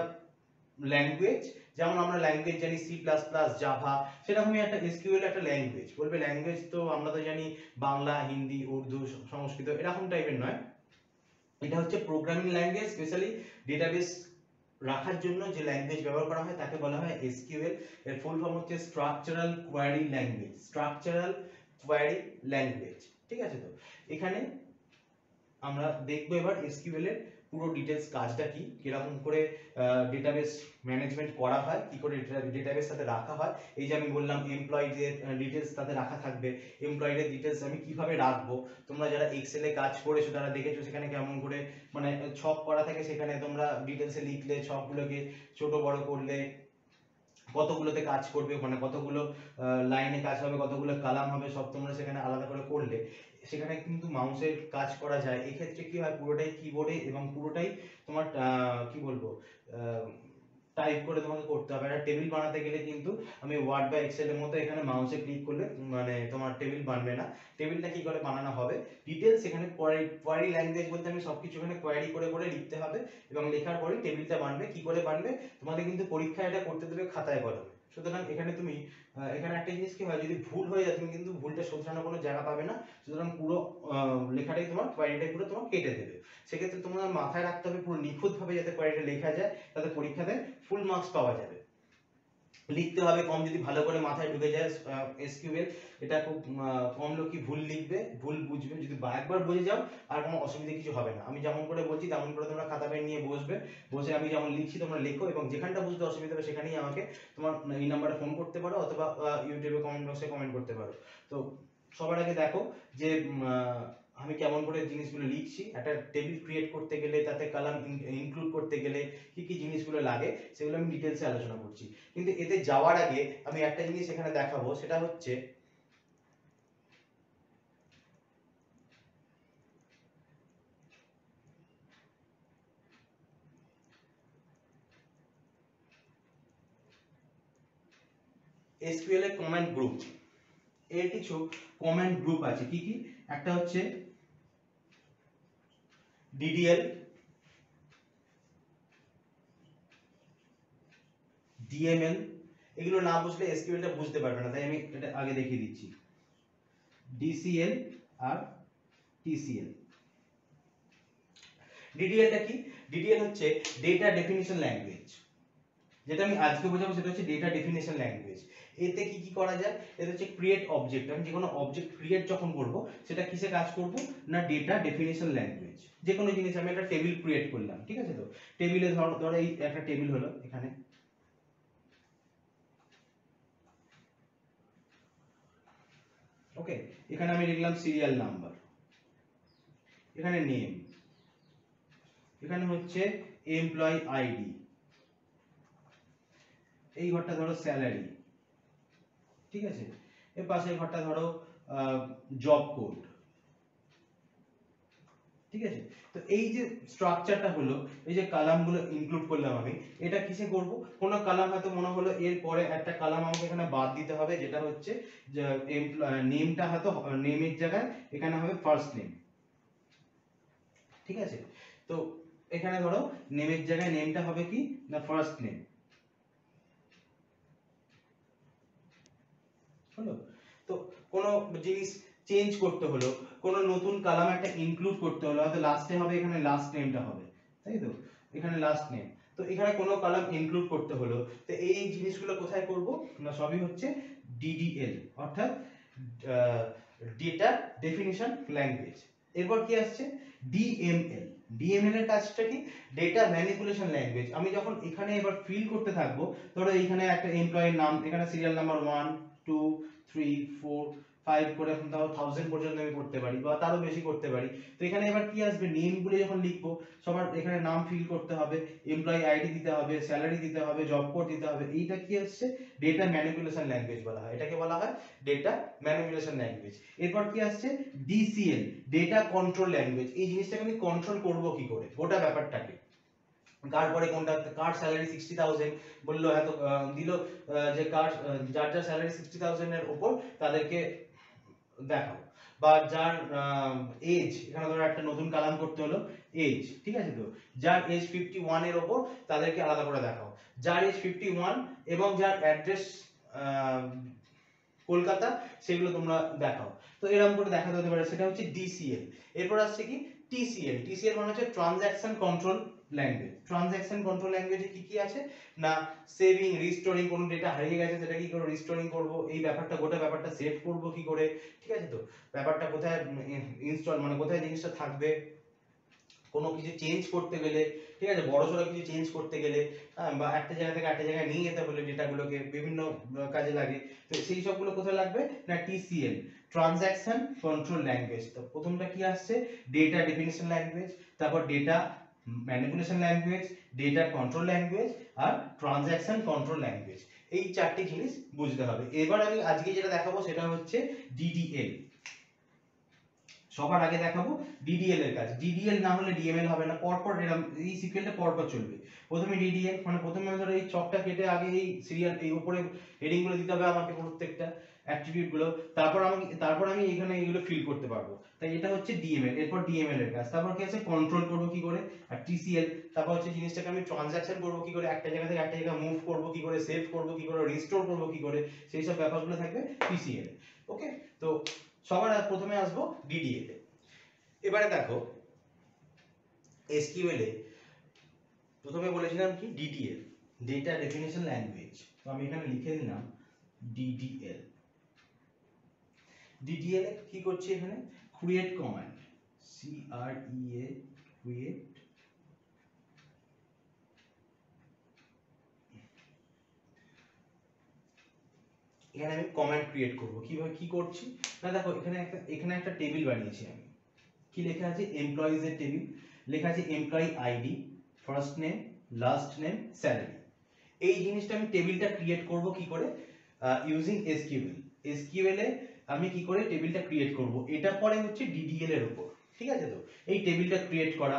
[SPEAKER 1] ল্যাঙ্গুয়েজ, যেমন আমরা ল্যাঙ্গুয়েজ জানি সি প্লাস প্লাস, জাভা, সেরকমই একটা এসকিউএল একটা ল্যাঙ্গুয়েজ। বলবে ল্যাঙ্গুয়েজ তো আমরা তো জানি বাংলা, হিন্দি, উর্দু, সংস্কৃত, এরকম টাইপের নয়। এটা হচ্ছে প্রোগ্রামিং ল্যাঙ্গুয়েজ, স্পেশালি ডেটাবেস রাখার জন্য যে ল্যাঙ্গুয়েজ ব্যবহার করা হয় তাকে বলা হয় এসকিউএল। এর ফুল ফর্ম হচ্ছে structural query language, structural query language. ঠিক আছে, তো এখানে আমরা দেখবো এবার এসকিউএল এর পুরো ডিটেইলস, কাজটা কি, কিরকম করে ডেটাবেস ম্যানেজমেন্ট করা হয়, কি করে ডেটাবেস সাথে রাখা হয়। এই যে আমি বললাম এমপ্লয়ীদের ডিটেইলস তাতে রাখা থাকবে, এমপ্লয়ীদের ডিটেইলস আমি কিভাবে রাখবো। তোমরা যারা এক্সেলে কাজ করেছো তারা দেখেছো সেখানে কেমন করে মানে ছক করা থাকে, সেখানে তোমরা ডিটেইলসে লিখলে, ছকগুলোকে ছোট বড় করলে, কতগুলোতে কাজ করবে, মানে কতগুলো লাইনে কাজ হবে, কতগুলো কালাম হবে, সব তোমরা সেখানে আলাদা করে করলে। সেখানে কিন্তু মাউসের কাজ করা যায়। এক্ষেত্রে কি হয়, পুরোটাই কিবোর্ডে এবং পুরোটাই তোমার কি বলবো টাইপ করে তোমাকে করতে হবে। একটা টেবিল বানাতে গেলে কিন্তু আমি ওয়ার্ড বা এক্সেল এর মতো এখানে মাউসে ক্লিক করলে মানে তোমার টেবিল বানবে না। টেবিলটা কি করে বানানো হবে, ডিটেইলস এখানে কোয়ারি ল্যাঙ্গুয়েজ বলতে আমি সবকিছু এখানে কোয়ারি করে করে লিখতে হবে, এবং লেখার পরে টেবিলটা বানবে। কি করে বানবে, তোমাদের কিন্তু পরীক্ষায় এটা করতে দেবে খাতায় কলমে। সুতরাং এখানে তুমি এখানে একটা জিনিস কি হয়, যদি ভুল হয়ে যায় তুমি কিন্তু ভুলটা শোধরানোর কোনো জায়গা পাবে না। সুতরাং পুরো লেখাটাই তোমার কোয়ারিটাই পুরো তোমার কেটে দেবে। সেক্ষেত্রে তোমার মাথায় রাখতে হবে পুরো নিখুঁত ভাবে যাতে কোয়ারিটা লেখা যায়, তাতে পরীক্ষাতে ফুল মার্কস পাওয়া যাবে। লিখতে হবে কম, যদি ভালো করে মাথায় ঢুকে যায় এসকিউএল, এটা খুব কম লোকই ভুল লিখবে, ভুল বুঝবে। যদি একবার বুঝে যাও আর কোনো অসুবিধা কিছু হবে না। আমি যেমন করে বলছি তেমন করে তোমরা খাতা পেন নিয়ে বসবে, বসে আমি যেমন লিখছি তোমরা লেখো, এবং যেখানটা বুঝতে অসুবিধা হবে সেখানেই আমাকে তোমার এই নাম্বারে ফোন করতে পারো, অথবা ইউটিউবে কমেন্ট বক্সে কমেন্ট করতে পারো। তো সবার আগে দেখো যে আমি কেমন করে জিনিসগুলো লিখছি। একটা টেবিল ক্রিয়েট করতে গেলে, তাতে কলাম ইনক্লুড করতে গেলে কি কি জিনিসগুলো লাগে, সেগুলো আমি ডিটেলসে আলোচনা করছি। কিন্তু এতে যাওয়ার আগে আমি একটা জিনিস এখানে দেখাবো, সেটা হচ্ছে এসকিউএল এর কমান্ড গ্রুপ। এর কিছু কমান্ড গ্রুপ আছে, কি কি, একটা হচ্ছে ডিডিএল, ডিএমএল। এগুলো না বুঝলে এসকিউএল টা বুঝতে পারবে না, তাই আমি এটা আগে দেখিয়ে দিচ্ছি। ডিসিএল আর টিসিএল। ডিডিএল টা কি, ডিডিএল হচ্ছে ডেটা ডেফিনিশন ল্যাঙ্গুয়েজ। যেটা আমি আজকে বোঝাবো সেটা হচ্ছে ডেটা ডেফিনিশন ল্যাঙ্গুয়েজ। এতে কি কি করা যায়, এতে হচ্ছে ক্রিয়েট অবজেক্ট। আমি যে কোনো অবজেক্ট ক্রিয়েট যখন করব, সেটা কিসে কাজ করব, না ডেটা ডেফিনিশন ল্যাঙ্গুয়েজ। যে কোনো জিনিস, আমি একটা টেবিল ক্রিয়েট করলাম, ঠিক আছে, তো টেবিলে ধরো এই একটা টেবিল হলো এখানে, ওকে। এখানে আমি লিখলাম সিরিয়াল নাম্বার, এখানে নেম, এখানে হচ্ছে এমপ্লয়ি আইডি, এই ঘরটা ধরো স্যালারি, ঠিক আছে। এর পাশের ঘরটা ধরো জব কোড, ঠিক আছে। তো এই যে স্ট্রাকচারটা হলো, এই যে কালামগুলো ইনক্লুড করলাম আমি, এটা কিসে করব, কোন কালাম হয়তো মনে হলো এর পরে একটা কালাম আমাকে এখানে বাদ দিতে হবে, যেটা হচ্ছে যে নেমটা হয়তো নেমের জায়গায় এখানে হবে ফার্স্ট নেম, ঠিক আছে। তো এখানে ধরো নেমের জায়গায় নেমটা হবে কি, না ফার্স্ট নেম, হলো। তো কোনো জিনিস চেঞ্জ করতে হলো, কোনো নতুন কালাম একটা ইনক্লুড করতে হলো, হয়তো লাস্টে হবে, এখানে লাস্ট নেমটা হবে, তাই তো, এখানে লাস্ট নেম। তো এখানে কোনো কলাম ইনক্লুড করতে হলো, তো এই জিনিসগুলো কোথায় করব, না সবই হচ্ছে ডিডিএল, অর্থাৎ ডেটা ডেফিনিশন ল্যাঙ্গুয়েজ। এরপর কি আসছে, ডিএমএল। ডিএমএল এর কাজটা কি, ডেটা ম্যানিপুলেশন ল্যাঙ্গুয়েজ। আমি যখন এখানে এবার ফিল করতে থাকবো, ধরো এখানে একটা এমপ্লয়ির নাম, এখানে সিরিয়াল নাম্বার 1 2 3 4 5 করে এখন তাও 1000 পর্যন্ত আমি করতে পারি বা তারও বেশি করতে পারি। তো এখানে এবার কি আসবে, নেম গুলো যখন লিখবো সবার এখানে নাম ফিল করতে হবে, এমপ্লয়ি আইডি দিতে হবে, স্যালারি দিতে হবে, জব কোড দিতে হবে। এইটা কি আসছে, ডেটা ম্যানিপুলেশন ল্যাঙ্গুয়েজ বলা হয়, এটাকে বলা হয় ডেটা ম্যানিপুলেশন ল্যাঙ্গুয়েজ। এরপর কি আসছে, ডিসিএল, ডেটা কন্ট্রোল ল্যাঙ্গুয়েজ। এই জিনিসটাকে আমি কন্ট্রোল করব কি করে, গোটা ব্যাপারটাকে, কার পরে কোনটা, কার স্যালারি 60,000 বললো, এত দিল, যে কার যার যার স্যালারি 60,000 এর উপর তাদেরকে দেখাও, বা যার এজ, এখানে ধরো একটা নতুন কালাম করতে হলো এজ, ঠিক আছে, তো যার এজ 51 এর উপর তাদেরকে আলাদা করে দেখাও, যার এজ 51 এবং যার অ্যাড্রেস কলকাতা সেগুলো তোমরা দেখাও। তো এরকম করে দেখাতে হতে পারে, সেটা হচ্ছে ডিসিএল। এরপর আসছে কি টিসিএল। টিসিএল মানে হচ্ছে transaction control language. Transaction control ল্যাঙ্গুয়েজে কি কি আছে না, সেভিং, রিস্টোরিং, কোনো ডেটা হারিয়ে গেছে সেটা কি করে রিস্টোরিং করব, এই ব্যাপারটা, গোটা ব্যাপারটা সেভ করব কি করে, ঠিক আছে, তো ব্যাপারটা কোথায় ইনস্টল, মানে কোথায় জিনিসটা থাকবে, কোনো কিছু চেঞ্জ করতে গেলে, ঠিক আছে, বড়সড় কিছু চেঞ্জ করতে গেলে, বা একটা জায়গা থেকে একটা জায়গায় নিয়ে যেতে হলে ডেটাগুলোকে বিভিন্ন কাজে লাগে, তো সেই সবগুলো কোথায় লাগবে না, টিসিএল, ট্রানজ্যাকশন কন্ট্রোল ল্যাঙ্গুয়েজ। তো প্রথমটা কি আসছে, ডেটা ডেফিনিশন ল্যাঙ্গুয়েজ, তারপর data manipulation language, data control language, আর ট্রানজ্যাকশন কন্ট্রোল ল্যাঙ্গুয়েজ। এই চারটি জিনিস বুঝতে হবে। এবার আমি আজকে যেটা দেখাবো সেটা হচ্ছে ডিডিএল। সবার আগে দেখাবো ডিডিএল এর কাজ। ডিডিএল না হলে ডিএমএল হবে না, পরপর এরকম এই সিকুয়েলটা পরপর চলবে। প্রথমে ডিডিএল মানে প্রথমে ধরো এই চকটা কেটে আগে এই সিরিয়াল, এই উপরে হেডিং গুলো দিতে হবে আমাকে, প্রত্যেকটা অ্যাট্রিবিউট গুলো, তারপর আমি এখানে এগুলো ফিল করতে পারবো। তাই এটা হচ্ছে ডিএমএল। এরপর ডিএমএল এর কাজ, তারপর কি আছে, কন্ট্রোল করব কি করে, আর টিসিএল, তারপর হচ্ছে জিনিসটাকে আমি ট্রানজাকশন করব কি করে, একটা জায়গা থেকে একটা জায়গা মুভ করব কি করে, সেভ করব কি করে, রিস্টোর করব কি করে, সেই সব ব্যাপারগুলো থাকবে টিসিএল। ওকে, তো সবার প্রথমে আসবো ডিডিএল এ। এবারে দেখো এসকিউএল এ প্রথমে বলেছিলাম কি, ডিডিএল, ডেটা ডেফিনিশন ল্যাঙ্গুয়েজ। তো আমি এখানে লিখে দিলাম ডিডিএল। ডিডিএল এ কি করছি, এখানে ক্রিয়েট কমান্ড, সি আর ই এ, ক্রিয়েট, এখানে আমি কমান্ড ক্রিয়েট করব। কিভাবে কি করছি না, দেখো এখানে একটা টেবিল বানিয়েছি আমি। কি লেখা আছে, এমপ্লয়িজ এর টেবিল, লেখা আছে employee ID, first name, last name, salary. এই জিনিসটা আমি টেবিলটা ক্রিয়েট করব কি করে, ইউজিং এসকিউএল। এসকিউএল এ আমি কি করে টেবিলটা ক্রিয়েট করব, এটা পরে হচ্ছে ডিডিএল এর উপর, ঠিক আছে, তো এই টেবিলটা ক্রিয়েট করা,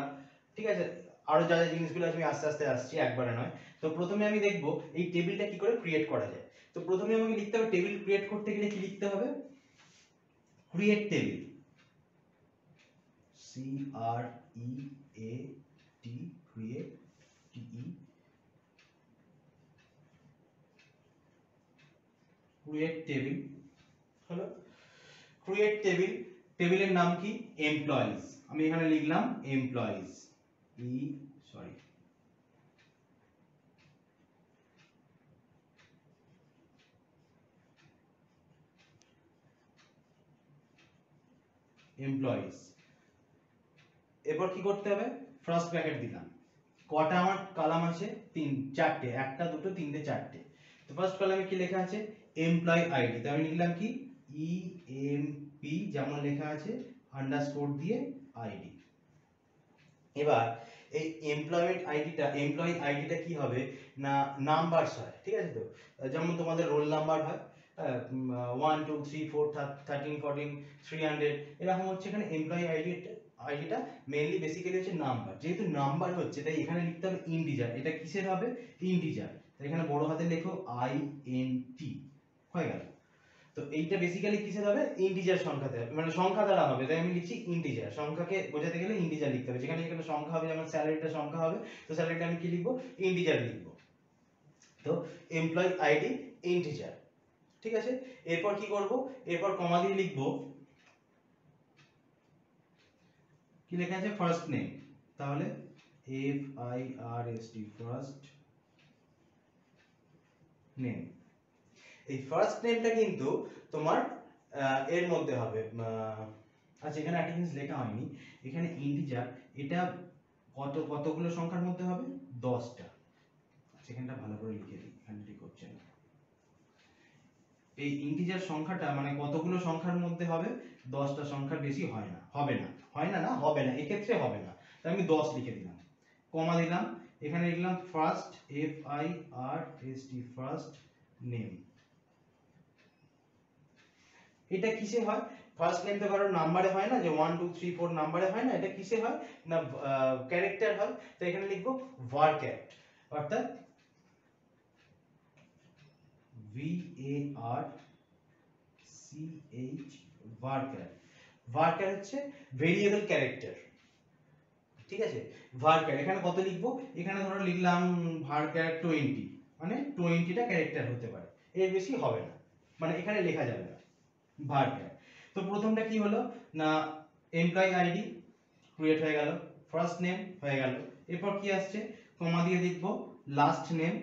[SPEAKER 1] ঠিক আছে, আরো যা যা জিনিসগুলো আছে আমি আস্তে আস্তে আসছি, একবারে নয়। তো প্রথমে আমি দেখব এই টেবিলটা কি করে ক্রিয়েট করা যায়। তো প্রথমে আমাকে লিখতে হবে, টেবিল ক্রিয়েট করতে গেলে কি লিখতে হবে, ক্রিয়েট টেবিল, সি আর ই এ টি, ক্রিয়েট, টি ই, ক্রিয়েট টেবিল হলো। ক্রিয়েট টেবিল, টেবিলের নাম কি, এমপ্লয়িজ, আমি এখানে লিখলাম এমপ্লয়িজ, ই সরি, এমপ্লয়িজ। এরপর কি করতে হবে, ফার্স্ট ব্র্যাকেট দিলাম, কটা আমার কলাম আছে, চারটে, একটা দুটো তিনটে চারটে। তো ফার্স্ট কলামে কি লেখা আছে, এমপ্লয়ি আইডি, তো আমি লিখলাম কি, ই এম পি, যেমন লেখা আছে আন্ডারস্কোর দিয়ে আইডি। এবার এই এমপ্লয়ি আইডিটা কি হবে না, নাম্বারস হয়, ঠিক আছে, তো যেমন তোমাদের রোল নাম্বার হয় 1 2 3 4 13 14 300, এরকম হচ্ছে এখানে এমপ্লয়ি আইডিটা মেইনলি বেসিক্যালি হচ্ছে নাম্বার। যেহেতু নাম্বার হচ্ছে তাই এখানে লিখতে হবে ইন্টিজার। এটা কিসের হবে, ইন্টিজার, তাই এখানে বড় হাতে লেখো আই এন টি, হয়ে গেল। তো এইটা বেসিক্যালি কিসের হবে, ইন্টিজার সংখ্যাতে হবে, মানে সংখ্যা দ্বারা হবে, তাই আমি লিখছি ইন্টিজার। সংখ্যাকে বোঝাতে গেলে ইন্টিজার লিখতে হবে, যেখানে যেখানে সংখ্যা হবে, যেমন স্যালারিটা সংখ্যা হবে, তো স্যালারিটা আমি কি লিখবো, ইন্টিজার লিখবো। তো এমপ্লয়ি আইডি ইন্টিজার, ঠিক আছে। এরপর কি করব, এরপর কমা দিয়ে লিখবো, কি লেখা আছে, ফার্স্ট নেম, তাহলে F I R S T, first name. এই ফার্স্ট নেমটা কিন্তু তোমার এর মধ্যে হবে, আচ্ছা এখানে একটা জিনিস লেখা হয়নি, এখানে ইন্টিজার, এটা কতগুলো সংখ্যার মধ্যে হবে, 10টা। আচ্ছা এখানটা ভালো করে লিখে দিই, এখানে ঠিক হচ্ছে না। এই ইন্টিজার সংখ্যাটা মানে কতগুলো সংখ্যার মধ্যে হবে, 10টা সংখ্যার বেশি হয় না, হবে না, হয় না, না হবে না, এক্ষেত্রে হবে না। তাই আমি 10 লিখে দিলাম, কমা দিলাম, এখানে লিখলাম ফার্স্ট, FIRST, ফার্স্ট নেম। এটা কিসে হয়? ফার্স্ট নেম তো কারোর নাম্বারে হয় না, যে 1 2 3 4 নাম্বারে হয় না, এটা কিসে হয় না ক্যারেক্টার হয়। তো এখানে লিখবো varchar, অর্থাৎ VARCH, varchar। varchar হচ্ছে ভেরিয়েবল ক্যারেক্টার, ঠিক আছে। varchar এখানে কত লিখবো, এখানে ধরো লিখলাম varchar 20, মানে 20টা ক্যারেক্টার হতে পারে, এর বেশি হবে না, মানে এখানে লেখা যাবে না varchar। তো প্রথমটা কি হলো না এমপ্লয়ি আইডি ক্রিয়েট হয়ে গেল, ফার্স্ট নেম হয়ে গেল, এরপর কি আসছে, কমা দিয়ে লিখবো লাস্ট নেম,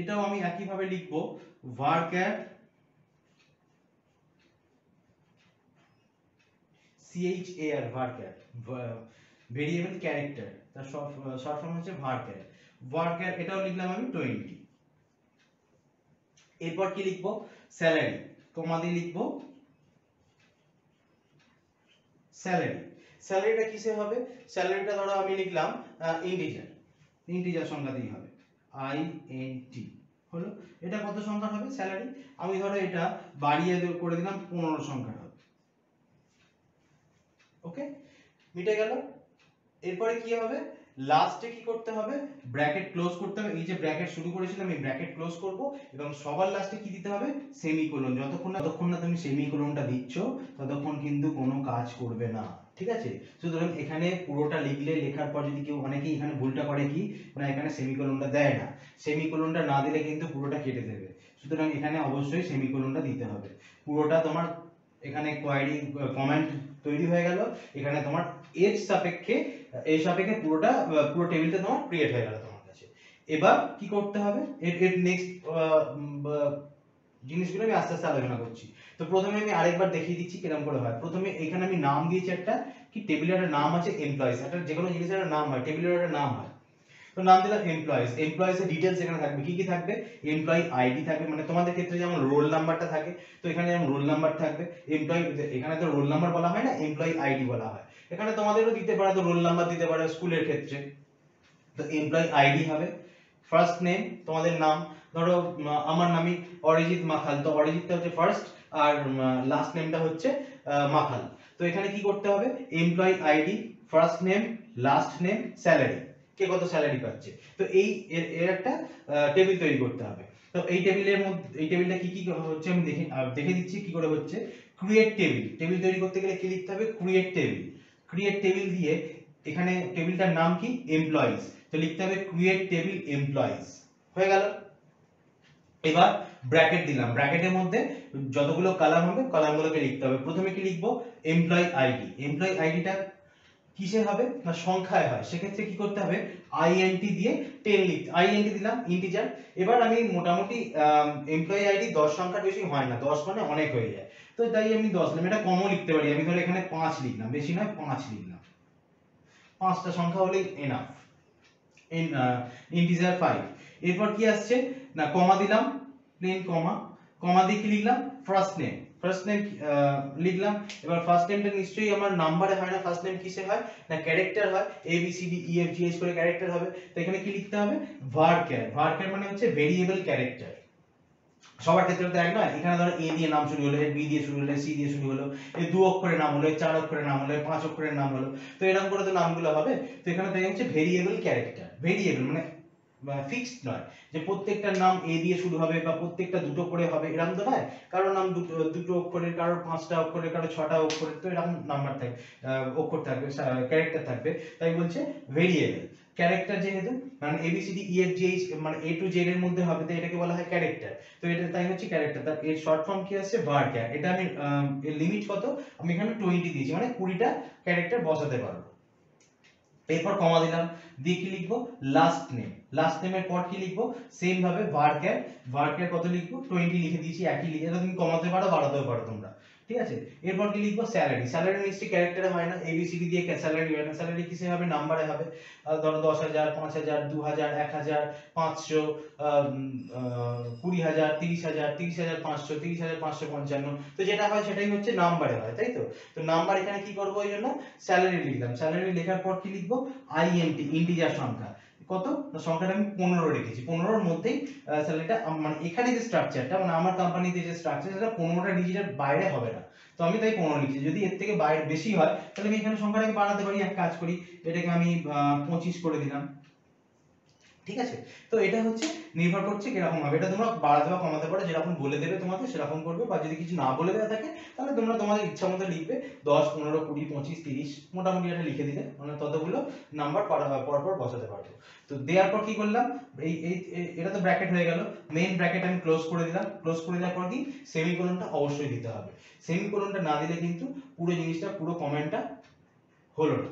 [SPEAKER 1] এটাও আমি একই ভাবে লিখবো varchar varchar, ভেরিয়েবল ক্যারেক্টার, তার শর্ট ফর্ম হচ্ছে varchar। varchar এটাও লিখলাম আমি 20। এরপর কি লিখবো, স্যালারি, কমা দিয়ে লিখবো স্যালারি। স্যালারিটা কিসে হবে, স্যালারিটা ধরো আমি লিখলাম ইন্টিজার, ইন্টিজার সংখ্যা দিয়ে হবে, INT হলো। এটা কত সংখ্যার হবে স্যালারি, আমি ধরো এটা বাড়িয়ে করে দিলাম 15 সংখ্যার হবে। ওকে, মিটে গেল। এরপরে কি হবে, লাস্টে কি করতে হবে, ব্র্যাকেট ক্লোজ করতে হবে, এই যে ব্র্যাকেট শুরু করেছিলাম এই ব্র্যাকেট ক্লোজ করব, এবং সবার লাস্টে কি দিতে হবে, সেমিকোলন। যতক্ষণ না তুমি সেমিকোলনটা দিচ্ছ ততক্ষণ কিন্তু কোনো কাজ করবে না, ঠিক আছে। সুতরাং এখানে পুরোটা লিখলে, লেখার পর যদি কেউ, অনেকেই এখানে ভুলটা করে কি না, এখানে সেমিকোলনটা দেয় না, সেমিকোলনটা না দিলে কিন্তু পুরোটা কেটে দেবে। সুতরাং এখানে অবশ্যই সেমিকোলনটা দিতে হবে। পুরোটা তোমার এখানে কোয়েরি কমেন্ট তৈরি হয়ে গেল, এখানে তোমার এর সাপেক্ষে, এই সাপেক্ষে পুরো টেবিলটা তোমার ক্রিয়েট হয়ে গেল তোমার কাছে। এবার কি করতে হবে, এর নেক্সট জিনিসগুলো আমি আস্তে আস্তে আলোচনা করছি। তো প্রথমে আমি আরেকবার দেখিয়ে দিচ্ছি কিরকম করে হয়। প্রথমে এখানে আমি নাম দিয়েছি একটা, কি টেবিলের একটা নাম আছে এমপ্লয়িজ, একটা যে কোনো জিনিসের একটা নাম হয়, টেবিলের একটা নাম হয়, তো নাম দিলাম এমপ্লয়িজ। এমপ্লয়িজ এর ডিটেইলস এখানে থাকবে, কি কি থাকবে, এমপ্লয়ি আইডি থাকবে, মানে তোমাদের ক্ষেত্রে যেমন রোল নাম্বারটা থাকে, তো এখানে যেমন রোল নাম্বার থাকবে, এমপ্লয়ি, এখানে তো রোল নাম্বার বলা হয় না, এমপ্লয়ি আইডি বলা হয়। এখানে তোমাদেরও দিতে পারে, তো রোল নাম্বার দিতে পারে স্কুলের ক্ষেত্রে, তো এমপ্লয়ি আইডি হবে। ফার্স্ট নেম তোমাদের নাম, ধরো আমার নামই অরিজিৎ মাখাল, তো অরিজিৎটা হচ্ছে ফার্স্ট, আর লাস্ট নেমটা হচ্ছে মাখাল। তো এখানে কি করতে হবে, employee ID, first name, last name, salary, কে কত স্যালারি পাচ্ছে। তো এই এর একটা টেবিল তৈরি করতে হবে। তো এই টেবিলের মধ্যে, এই টেবিলটা কি কি হচ্ছে আমি দেখে দিচ্ছি কি করে হচ্ছে। ক্রিয়েট টেবিল, টেবিল তৈরি করতে গেলে কি লিখতে হবে, ক্রিয়েট টেবিল। ক্রিয়েট টেবিল দিয়ে এখানে টেবিলটার নাম কি, এমপ্লয়িজ, তো লিখতে হবে ক্রিয়েট টেবিল এমপ্লয়িজ, হয়ে গেল। এবার ব্র্যাকেট দিলাম, ব্র্যাকেটের মধ্যে যতগুলো কলাম হবে কলামগুলোকে লিখতে হবে। প্রথমে কি লিখবো, এমপ্লয়ি আইডি। এমপ্লয়ি আইডিটা কিসে হবে না সংখ্যায় হয়, সেক্ষেত্রে কি করতে হবে, INT দিয়ে 10 লিখতে, INT দিলাম ইন্টিজার। এবার আমি মোটামুটি এমপ্লয়ি আইডি 10 সংখ্যার বেশি হয় না, 10 মানে অনেক হয়ে যায়, তো তাই আমি 10 লিখলাম। এটা কমও লিখতে পারি, আমি ধরো এখানে 5 লিখলাম, বেশি নয় 5 লিখলাম, 5টা সংখ্যা হলেই এনাফ। ইন্টিজার 5। এরপর কি আসছে না, কমা দিলাম, প্লেন কমা, কমা দিয়ে কি লিখলাম, ফার্স্ট নেম, ফার্স্ট নেম লিখলাম। এবার ফার্স্ট নেমটা নিশ্চয়ই আমার নাম্বারে হয় না, ফার্স্ট নেম কিসে হয় না ক্যারেক্টার হয়, ABCDEFGH করে ক্যারেক্টার হবে। তো এখানে কি লিখতে হবে, varchar। varchar মানে হচ্ছে ভেরিয়েবল ক্যারেক্টার। সবার ক্ষেত্রে তো এক নয়, এখানে ধরো A দিয়ে নাম শুরু হলো, B দিয়ে শুরু হলো, C দিয়ে শুরু হলো, এই 2 অক্ষরের নাম হলো, 4 অক্ষরের নাম হলো, 5 অক্ষরের নাম হলো, তো এরকম করে তো নামগুলো হবে। তো এখানে তাই হচ্ছে ভেরিয়েবল ক্যারেক্টার, ভেরিয়েবল মানে ফিক্সড নয়, যে প্রত্যেকটার নাম A দিয়ে শুরু হবে বা প্রত্যেকটা দুটো করে হবে, এরকম তো নয়। কারোর নাম দুটো অক্ষরের, কারোর 5টা অক্ষরের, কারোর 6টা অক্ষরের, তো এরকম নাম্বার থাকবে, অক্ষর থাকবে, ক্যারেক্টার থাকবে। তাই বলছে ভেরিয়েবল ক্যারেক্টার, যেহেতু মানে ABCDEFGH মানে A to Z এর মধ্যে হবে, তো এটাকে বলা হয় ক্যারেক্টার। তো এটা তাই হচ্ছে ক্যারেক্টার, তার এর শর্ট ফর্ম কি আসছে, varchar। এটা আমি এর লিমিট কত, আমি এখানে 20 দিয়েছি, মানে 20টা ক্যারেক্টার বসাতে পারবো। এরপর কমা দিলাম, দিয়ে কি লিখবো, লাস্ট নেম। লাস্ট নেমের পর কি লিখবো, সেম ভাবে varchar। varchar কত লিখবো, 20 লিখে দিয়েছি, একই লিখে, এটা তুমি কমাতে পারো বাড়াতেও পারো তোমরা। ঠিক আছে। এরপর কি লিখবো, স্যালারি। স্যালারি নিশ্চয়ই ক্যারেক্টারে হয় না, এবিসিডি দিয়ে স্যালারি হয় না, স্যালারি কিসে হবে, নাম্বারে হবে। ধরো 10,000, 5,000, 2,000, 1,000, 500, 20,000, 30,000, 30,500, 30,555। তো যেটা হয় সেটাই হচ্ছে নাম্বারে হয়, তাই তো। তো নাম্বার এখানে কি করবো, ওই জন্য স্যালারি লিখলাম। স্যালারি লেখার পর কি লিখবো, আইএনটি, ইন্টিজার সংখ্যা। কত, সংখ্যাটা আমি 15 রেখেছি, 15-র মধ্যেই স্যালারিটা, মানে এখানে যে স্ট্রাকচারটা, মানে আমার কোম্পানিতে যে স্ট্রাকচার, সেটা 15টা ডিজিটের বাইরে হবে না। তো আমি তাই 15 লিখছি। যদি এর থেকে বাইরে বেশি হয় তাহলে আমি এখানে সংখ্যাটাকে বাড়াতে পারি। এক কাজ করি, এটাকে আমি 25 করে দিলাম। ঠিক আছে। তো এটা হচ্ছে নির্ভর করছে কিরকম হবে, এটা তোমরা বাড়াতে বা কমাতে পারো, যেরকম বলে দেবে তোমাকে সেরকম করবে, বা যদি কিছু না বলে দেওয়া থাকে তাহলে তোমরা তোমাদের ইচ্ছা মতো লিখবে, 10, 15, 20, 25, 30 মোটামুটি এটা লিখে দিলে, মানে ততগুলো নাম্বার পর পর বসাতে পারবে। তো দেওয়ার পর কি করলাম, এই এটা তো ব্র্যাকেট হয়ে গেল, মেইন ব্র্যাকেট আমি ক্লোজ করে দিলাম। ক্লোজ করে দেওয়ার পর কি, সেমিকোলনটা অবশ্যই দিতে হবে। সেমিকোলনটা না দিলে কিন্তু পুরো জিনিসটা, পুরো কমেন্টটা হলো না।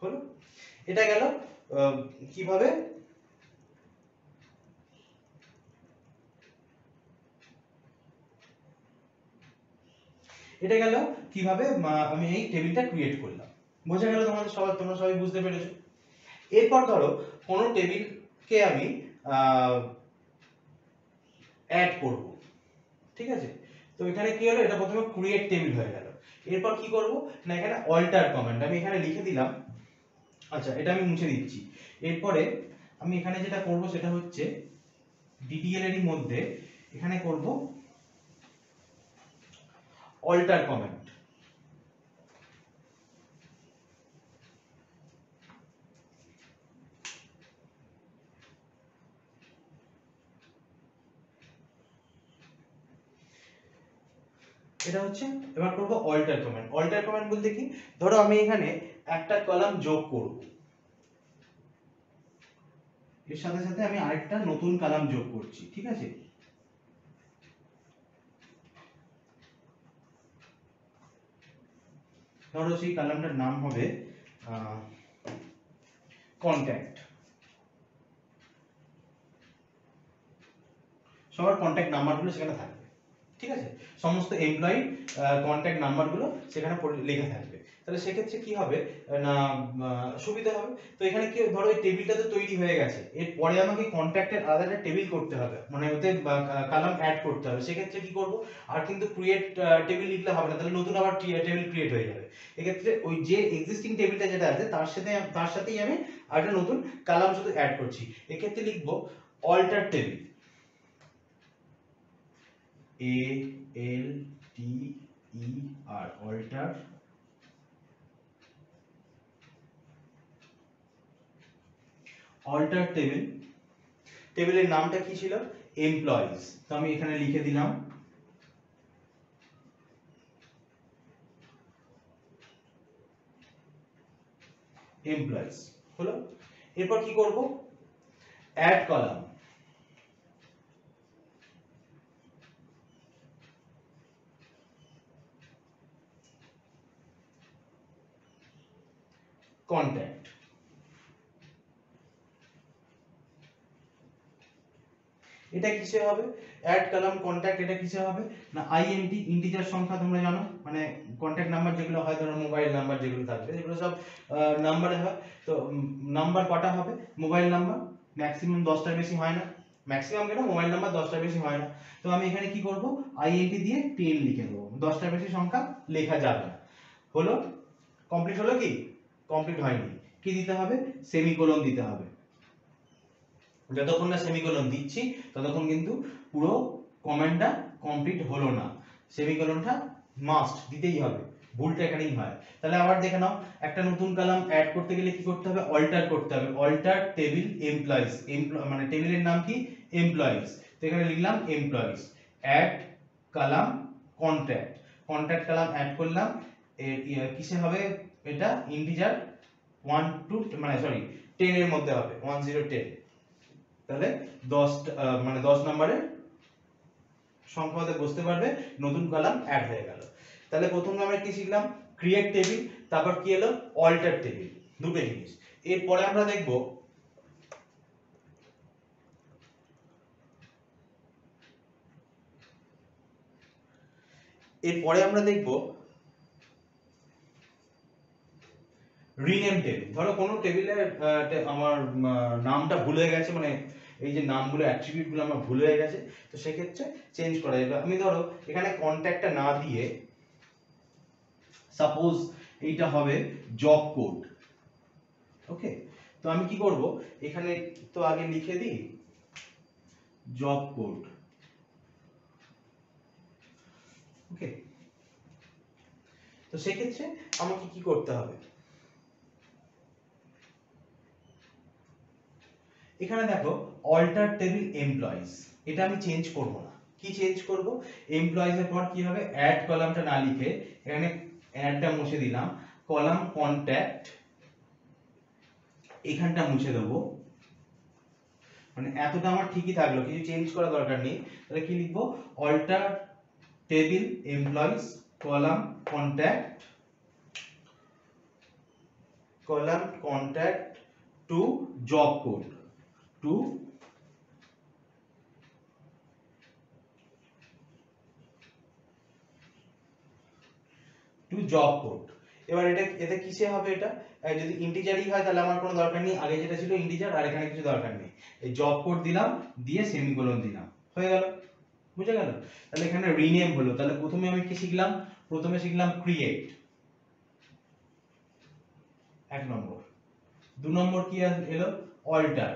[SPEAKER 1] হলো, এটা গেল কিভাবে এটা গেল কিভাবে আমি এই টেবিলটা ক্রিয়েট করলাম। বোঝা গেল তোমাদের সবার, তোমরা সবাই বুঝতে পেরেছো। এরপর ধরো কোনো টেবিলকে আমি অ্যাড করব, ঠিক আছে। তো এখানে কি হলো, এটা প্রথমে ক্রিয়েট টেবিল হয়ে গেল। এরপর কি করব না, এখানে অল্টার কমেন্ট আমি এখানে লিখে দিলাম। আচ্ছা, এটা আমি মুছে দিচ্ছি। এরপরে আমি এখানে যেটা করব সেটা হচ্ছে ডিটিএল এর মধ্যে এখানে করব অল্টার কমেন্ট। এটা হচ্ছে, এবার করব অল্টার কমেন্ট। অল্টার কমেন্ট বলতে কি, ধরো আমি এখানে একটা কলাম যোগ করব, এর সাথে সাথে আমি আরেকটা নতুন কলাম যোগ করছি, ঠিক আছে। ধরো সেই কলামটার নাম হবে কন্ট্যাক্ট। সবার কন্ট্যাক্ট নাম্বারগুলো সেখানে থাকবে, ঠিক আছে। সমস্ত এমপ্লয়ি কন্ট্যাক্ট নাম্বারগুলো সেখানে লেখা থাকবে। তাহলে সেক্ষেত্রে কি হবে না, সুবিধা হবে। তো এখানে কি, ধরো এই টেবিলটা তো তৈরি হয়ে গেছে, এরপরে আমাকে কন্ট্যাক্টের আলাদা একটা টেবিল করতে হবে, মানে ওতে কলাম অ্যাড করতে হবে। সেক্ষেত্রে কি করব, আর কিন্তু ক্রিয়েট টেবিল লিখলে হবে না, তাহলে নতুন আবার টেবিল ক্রিয়েট হয়ে যাবে। এক্ষেত্রে ওই যে এক্সিস্টিং টেবিলটা যেটা আছে তার সাথেই আমি আরেকটা নতুন কলাম শুধু অ্যাড করছি। এক্ষেত্রে লিখব alter table, ALTER, alter. Alter table, টেবিলের নামটা কি ছিল, এমপ্লয়িজ। তো আমি এখানে লিখে দিলাম এমপ্লয়িজ। হলো, এরপর কি করব, অ্যাড কলাম। কন্ট্যাক্ট। এটা কিসে হবে, অ্যাড কলাম কন্ট্যাক্ট, এটা কিসে হবে না, আইএনটি, ইন্টিজার সংখ্যা তোমরা জানো, মানে কন্ট্যাক্ট নাম্বার যেগুলো হয়, ধরো মোবাইল নাম্বার যেগুলো থাকবে এগুলো সব নাম্বারে হয়। তো নাম্বার কটা হবে, মোবাইল নাম্বার ম্যাক্সিমাম 10টার বেশি হয় না, ম্যাক্সিমাম কেন, মোবাইল নাম্বার 10টার বেশি হয় না। তো আমি এখানে কি করব, আইএনটি দিয়ে 10 লিখে দেবো, 10টার বেশি সংখ্যা লেখা যাবে না। হলো, কমপ্লিট হলো কি, কমপ্লিট হয়নি। কি দিতে হবে, সেমিকোলন দিতে হবে। যতক্ষণ না সেমিকোলন দিচ্ছি ততক্ষণ কিন্তু পুরো কমেন্টটা কমপ্লিট হলো না। সেমিকোলনটা মাস্ট দিতেই হবে, ভুলটা এখানেই হয়। তাহলে আবার দেখে নাও, একটা নতুন কলাম অ্যাড করতে গেলে কি করতে হবে, অল্টার করতে হবে, অল্টার টেবিল এমপ্লয়িজ, মানে টেবিলের নাম কি, এমপ্লয়িজ। তো এখানে লিখলাম employees, add column contact, contact column add করলাম। কিসে হবে এটা, ইন্টিজার 1 টু, মানে সরি 10 এর মধ্যে হবে, 10 10। তাহলে 10 মানে 10 নম্বরের সংখ্যা হতে বুঝতে পারবে নতুন কলাম অ্যাড হয়ে গেল। তাহলে প্রথমে আমরা কি শিখলাম, ক্রিয়েট টেবিল, তারপর কি হলো, অল্টার টেবিল, দুটো জিনিস। এরপরে আমরা দেখব এরপরে আমরা দেখব রিনেম টেবিল। ধরো কোনো টেবিলে আমার নামটা ভুল হয়ে গেছে, মানে এই যে নামগুলো অ্যাট্রিবিউট গুলো আমার ভুল হয়ে গেছে, তো সেক্ষেত্রে চেঞ্জ করা যাবে। আমি ধরো এখানে কন্ট্যাক্টটা না দিয়ে সাপোজ এইটা হবে জব কোড। ওকে, তো আমি কি করব, এখানে তো আগে লিখে দিই জব কোড। ওকে, তো সেক্ষেত্রে আমাকে কি করতে হবে, এখানে দেখো অল্টার টেবিল এমপ্লয়িজ, এটা আমি চেঞ্জ করব না। কি চেঞ্জ করব, এমপ্লয়িজ এর পর কি হবে, অ্যাড কলামটা না লিখে এখানে অ্যাডটা মুছে দিলাম, কলাম কন্ট্যাক্ট এখানটা মুছে দেবো, মানে এতটা আমার ঠিকই থাকলো, কিছু চেঞ্জ করা দরকার নেই। তাহলে কি লিখবো, alter table employees column contact to job code to job code. এবার এটা এতে কিসে হবে, এটা যদি ইন্টিজারই হয় তাহলে আমার কোনো দরকার নেই, আগে যেটা ছিল ইন্টিজার, আর এখানে কিছু দরকার নেই। এই জব কোড দিলাম, দিয়ে সেমিকোলন দিলাম, হয়ে গেল, বুঝে গেল। তাহলে এখানে রিনেম হলো। তাহলে প্রথমে আমি কি শিখলাম, প্রথমে শিখলাম ক্রিয়েট, 1 নম্বর। 2 নম্বর কি এলো, অল্টার।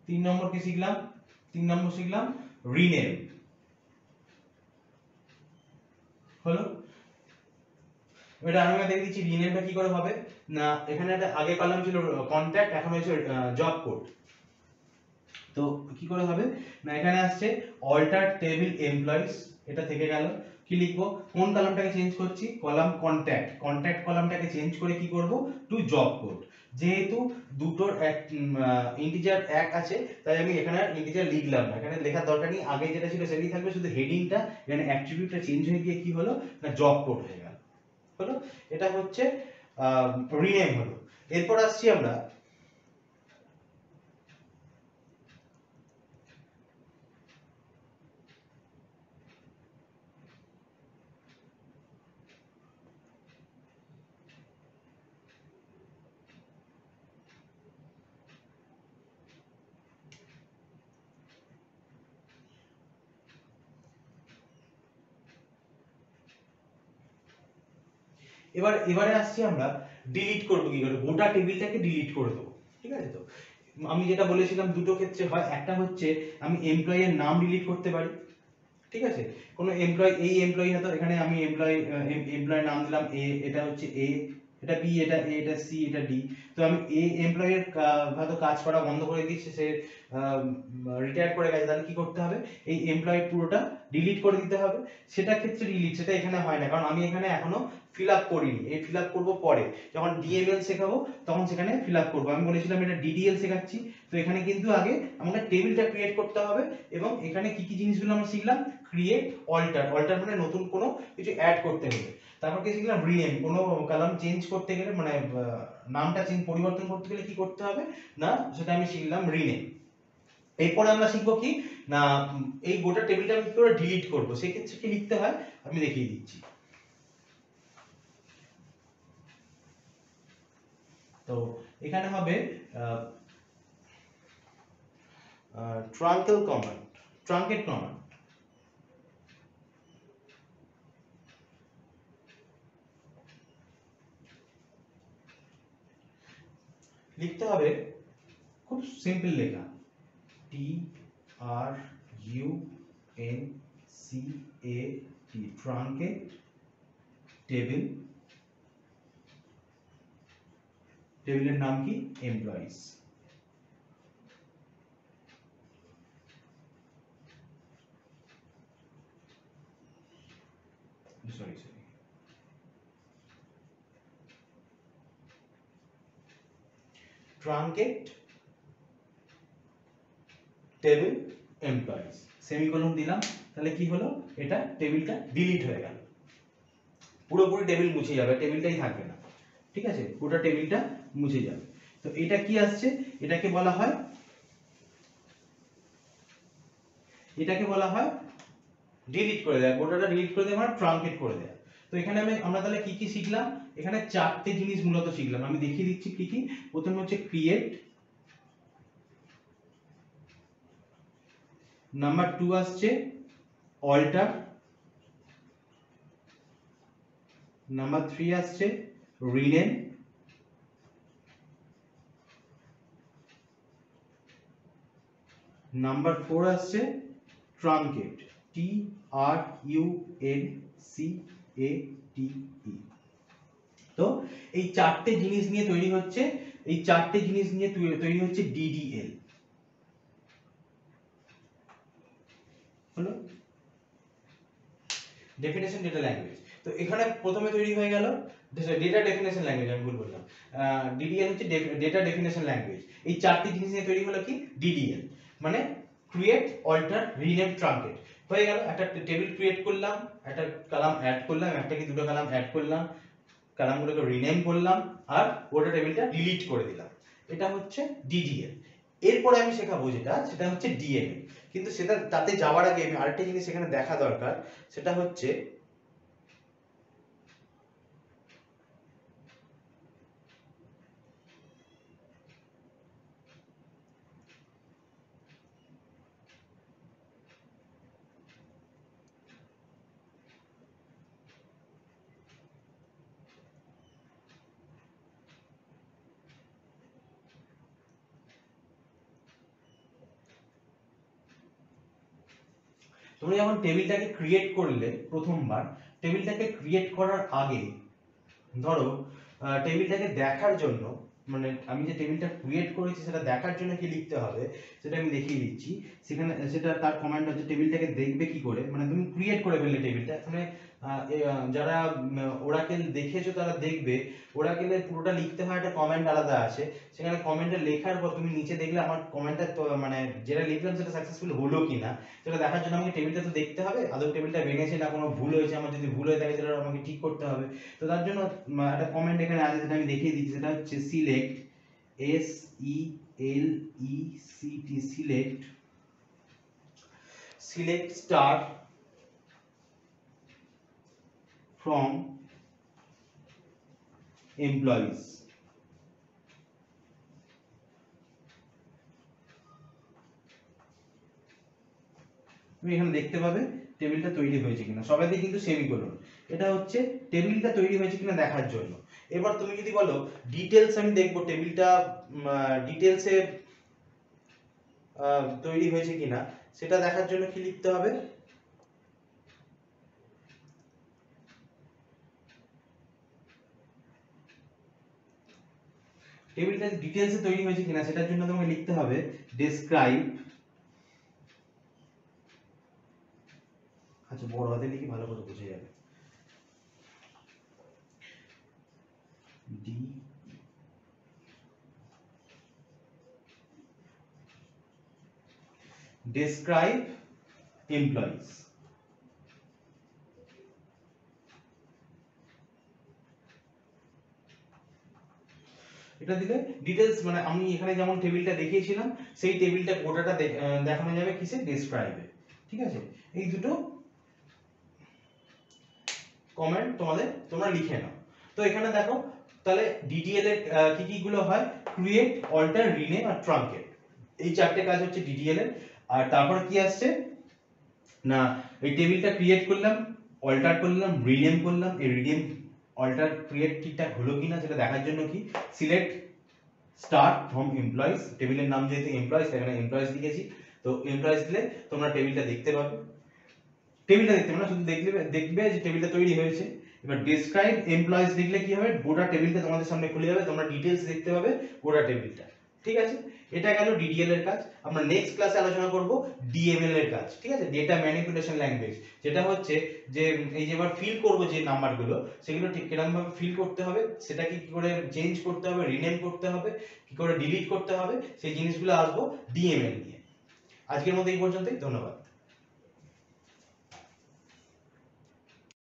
[SPEAKER 1] 3 নম্বর কি শিখলাম, 3 নম্বর শিখলাম রিনেম, হলো। এটা আমি দেখে দিচ্ছি রিনেমটা কি করে হবে না, এখানে একটা আগে কলাম ছিল কন্ট্যাক্ট, এখন হচ্ছে জব কোড। তো কি করে হবে না, এখানে আসছে অল্টার টেবিল এমপ্লয়িজ, এটা থেকে গেল। কি লিখবো, কোন কলামটাকে চেঞ্জ করছি, কলাম কন্ট্যাক্ট কলামটাকে চেঞ্জ করে কি করব, টু জব কোড। যেহেতু দুটোর ইন্টিজার এক আছে, তাই আমি এখানে ইন্টিজার লিখলাম না, এখানে লেখার দরকার নেই, আগে যেটা ছিল সেটাই থাকবে, শুধু হেডিংটা এখানে অ্যাট্রিবিউটটা চেঞ্জ হয়ে গিয়ে কি হলো না, জব কোড হয়ে গেল, হলো। এটা হচ্ছে রিনেম হলো। এরপর আসছি আমরা এবারে আসছি আমরা ডিলিট করব কি করে, গোটা টেবিলটাকে ডিলিট করে দেবো, ঠিক আছে। তো আমি যেটা বলেছিলাম দুটো ক্ষেত্রে হয়, একটা হচ্ছে আমি এমপ্লয়ি এর নাম ডিলিট করতে পারি, ঠিক আছে। কোনো এমপ্লয়ি, এই এমপ্লয়ি হয়তো এখানে আমি এমপ্লয়ি নাম দিলাম এ, এটা হচ্ছে এ, এটা বি, এটা এ, এটা সি, এটা ডি। তো আমি এই এমপ্লয়ির হয়তো কাজ করা বন্ধ করে দিয়েছে, সে রিটায়ার করে গেছে, তাহলে কি করতে হবে, এই এমপ্লয়ি পুরোটা ডিলিট করে দিতে হবে। সেটা ক্ষেত্রে ডিলিট, সেটা এখানে হয় না, কারণ আমি এখানে এখনো ফিল আপ করিনি, এই ফিল আপ করবো পরে, যখন ডিএমএল শেখাবো তখন সেখানে ফিল আপ করবো। আমি বলেছিলাম এটা ডিডিএল শেখাচ্ছি, তো এখানে কিন্তু আগে আমাকে টেবিলটা ক্রিয়েট করতে হবে, এবং এখানে কি কি জিনিসগুলো আমরা শিখলাম, ক্রিয়েট, অল্টার মানে নতুন কোনো কিছু অ্যাড করতে হবে। তারপর কি শিখলাম, রিনেম, কোনো কলাম চেঞ্জ করতে গেলে, মানে নামটা পরিবর্তন করতে গেলে কি করতে হবে না, সেটা আমি শিখলাম রিনেম। এরপরে আমরা শিখবো কি না, এই গোটা টেবিলটা আমি কি করে ডিলিট করব, সেই ক্ষেত্রে কি লিখতে হয় আমি দেখিয়ে দিচ্ছি। তো এখানে হবে ট্রাঙ্কেট কমান্ড লিখতে হবে, খুব সিম্পল লেখা, T R U N C A T, truncate table, টেবিলের নাম কি, employees. Sorry truncate table employees, semicolon দিলাম, তাহলে কি হলো, এটা টেবিলটা ডিলিট হয়ে গেল, পুরোপুরি টেবিল মুছে যাবে, টেবিলটাই থাকবে না, ঠিক আছে, পুরো টেবিলটা মুছে যাবে। তো এটা কি আসছে, এটাকে বলা হয় এটাকে বলা হয় ডিলিট করে দেয়া, গোটাটা ডিলিট করে দেওয়া মানে ট্রাঙ্কেট করে দেয়া। তো এখানে আমরা তাহলে কি কি শিখলাম, এখানে চারটে জিনিস মূলত শিখলাম, আমি দেখিয়ে দিচ্ছি কি কি। প্রথমে হচ্ছে ক্রিয়েট, নাম্বার 2 আসছে অল্টার, নাম্বার 3 আসছে রিনেম, নাম্বার 4 আসছে ট্রাঙ্কেট, TRUNCATE। তো এই চারটে জিনিস নিয়ে তৈরি হচ্ছে, এই চারটে জিনিস নিয়ে তৈরি হচ্ছে DDL। হলো ডেফিনেশন ডেটা ল্যাঙ্গুয়েজ। তো এখানে প্রথমে তৈরি হয়ে গেল ডেটা ডেফিনেশন ল্যাঙ্গুয়েজ, আমি ভুল বললাম, DDL হচ্ছে ডেটা ডেফিনেশন ল্যাঙ্গুয়েজ। এই চারটি জিনিস নিয়ে তৈরি হলো কি DDL, মানে ক্রিয়েট, অল্টার, রিনেম, ট্রাঙ্কেট। হয়ে গেল, একটা টেবিল ক্রিয়েট করলাম, একটা কলাম অ্যাড করলাম, একটা কি দুটো কলাম অ্যাড করলাম, কলামগুলোকে রিনেম করলাম, আর ওটা টেবিলটা ডিলিট করে দিলাম। এটা হচ্ছে DDL। এরপরে আমি শেখাবো সেটা হচ্ছে DML। কিন্তু সেটা তাতে যাওয়ার আগে আমি আরেকটা জিনিস এখানে দেখা দরকার, সেটা হচ্ছে তোমরা যখন টেবিলটাকে ক্রিয়েট করলে প্রথমবার, টেবিলটাকে ক্রিয়েট করার আগে ধরো টেবিলটাকে দেখার জন্য, মানে আমি যে টেবিলটা ক্রিয়েট করেছি সেটা দেখার জন্য কি লিখতে হবে সেটা আমি দেখিয়ে দিচ্ছি। সেখানে সেটা তার কমান্ড হচ্ছে টেবিলটাকে দেখবে কি করে, মানে তুমি ক্রিয়েট করে ফেললে টেবিলটা, এখানে যারা ওরাকেল দেখেছো তারা দেখবে ওরাকেলে পুরোটা লিখতে হয়, একটা কমেন্ট আলাদা আছে, সেখানে কমেন্টে লেখার পর তুমি নিচে দেখলে আমার কমেন্টটা মানে যেটা লিখলাম সেটা সাকসেসফুল হলো কিনা সেটা দেখার জন্য আমাকে টেবিলটা তো দেখতে হবে, আদৌ টেবিলটা ভেঙেছে না কোনো ভুল হয়েছে, আমার যদি ভুল হয়ে থাকে সেটা আমাকে ঠিক করতে হবে। তো তার জন্য একটা কমেন্ট এখানে আছে যেটা আমি দেখিয়ে দিচ্ছি, সেটা হচ্ছে select, SELECT, select star from employees। তুমি এখানে দেখতে পাবে টেবিলটা তৈরি হয়েছে কিনা, সবাইতে কিন্তু সেমিকোলন, এটা হচ্ছে টেবিলটা তৈরি হয়েছে কিনা দেখার জন্য। এবার তুমি যদি বলো ডিটেইলস আমি দেখবো টেবিলটা ডিটেইলসে তৈরি হয়েছে কিনা সেটা দেখার জন্য কি লিখতে হবে, টেবিলটা ডিটেইলসে তৈরি হয়েছে কিনা সেটার জন্য তোমাকে লিখতে হবে ডেসক্রাইব, আচ্ছা বড় হাতে লিখি ভালো করে বোঝা যাবে, ডি ডেসক্রাইব এমপ্লয়িজ। এটা দিলে ডিটেইলস, মানে আমি এখানে যেমন টেবিলটা দেখিয়েছিলাম সেই টেবিলটা গোটাটা দেখানো যাবে কিসে, ডেসক্রাইবে। ঠিক আছে, এই দুটো কমেন্ট তোমরা লিখে নাও। তো এখানে দেখো তাহলে ডিডিএল এর কি কি গুলো হয়, ক্রিয়েট, অল্টার, রিনেম আর ট্রাঙ্কেট, এই চারটে কাজ হচ্ছে ডিডিএল এর। আর তারপর কি আসছে না, এই টেবিলটা ক্রিয়েট করলাম, অল্টার করলাম, রিনেম করলাম, এই রিনেম অল্টার ক্রিয়েট ঠিকঠাক হলো কিনা সেটা দেখার জন্য কি সিলেক্ট স্টার ফ্রম এমপ্লয়িজ, টেবিলের নাম যেহেতু এমপ্লয়িজ এখানে এমপ্লয়িজ লিখেছি, তো এমপ্লয়িজ দিলে তোমরা টেবিলটা দেখতে পাবে, টেবিলটা দেখতে পাবে না শুধু দেখবে যে টেবিলটা তৈরি হয়েছে। এবার ডেসক্রাইব এমপ্লয়িজ লিখলে কি হবে, গোটা টেবিলটা তোমাদের সামনে খুলে যাবে, তোমরা ডিটেইলস দেখতে পাবে গোটা টেবিলটা। ঠিক আছে, এটা গেল ডিডিএল এর কাজ। আমরা নেক্সট ক্লাসে আলোচনা করব ডিএমএল এর কাজ। ঠিক আছে, ডেটা ম্যানিপুলেশন ল্যাঙ্গুয়েজ, যেটা হচ্ছে যে এই যে এবার ফিল করব যে নাম্বারগুলো সেগুলো ঠিক কিরকম ভাবে ফিল করতে হবে, সেটা কি করে চেঞ্জ করতে হবে, রিনেম করতে হবে, কি করে ডিলিট করতে হবে, সেই জিনিসগুলো আসবো ডিএমএল নিয়ে। আজকের মতো এই পর্যন্তই, ধন্যবাদ।